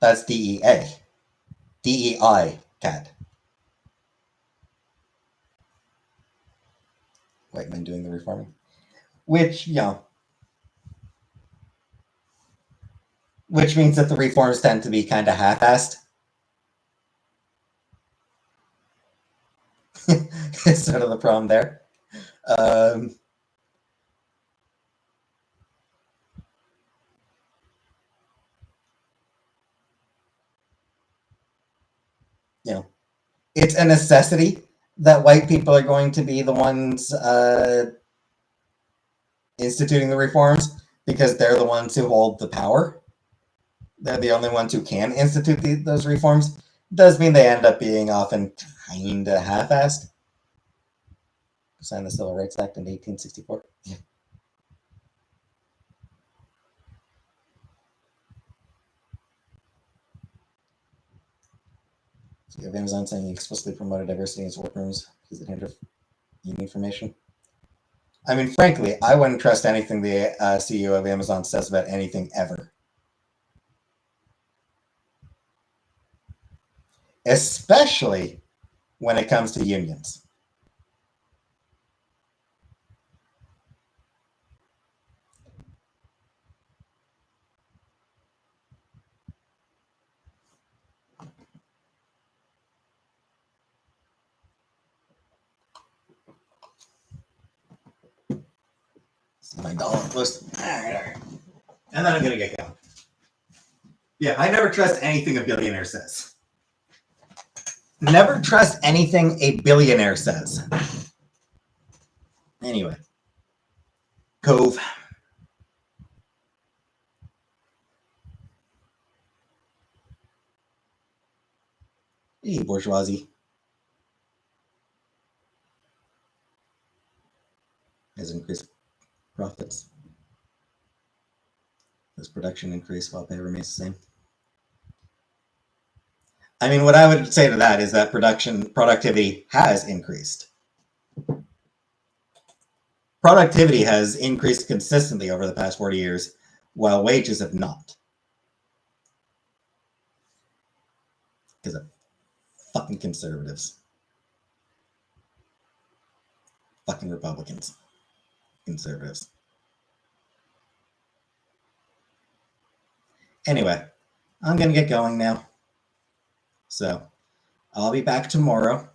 That's DEA. DEI, cat. White men doing the reforming. Which, you know, which means that the reforms tend to be kind of half-assed. Is sort of the problem there. You know, it's a necessity that white people are going to be the ones instituting the reforms because they're the ones who hold the power. They're the only ones who can institute those reforms. Does mean they end up being often kind of half-assed. Signed the Civil Rights Act in 1864. Yeah. So you have Amazon saying he explicitly promoted diversity in its workrooms because it hindered union formation. I mean, frankly, I wouldn't trust anything the CEO of Amazon says about anything ever. Especially when it comes to unions. My dollar plus. All right. And then I'm going to get going. Yeah, I never trust anything a billionaire says. Never trust anything a billionaire says. Anyway. Cove. Hey, bourgeoisie. Has increased profits. Does production increase while pay remains the same? I mean, what I would say to that is that productivity has increased. Productivity has increased consistently over the past 40 years, while wages have not. Because of fucking conservatives. Fucking Republicans. Conservatives. Anyway, I'm going to get going now. So, I'll be back tomorrow.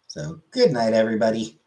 So, good night, everybody.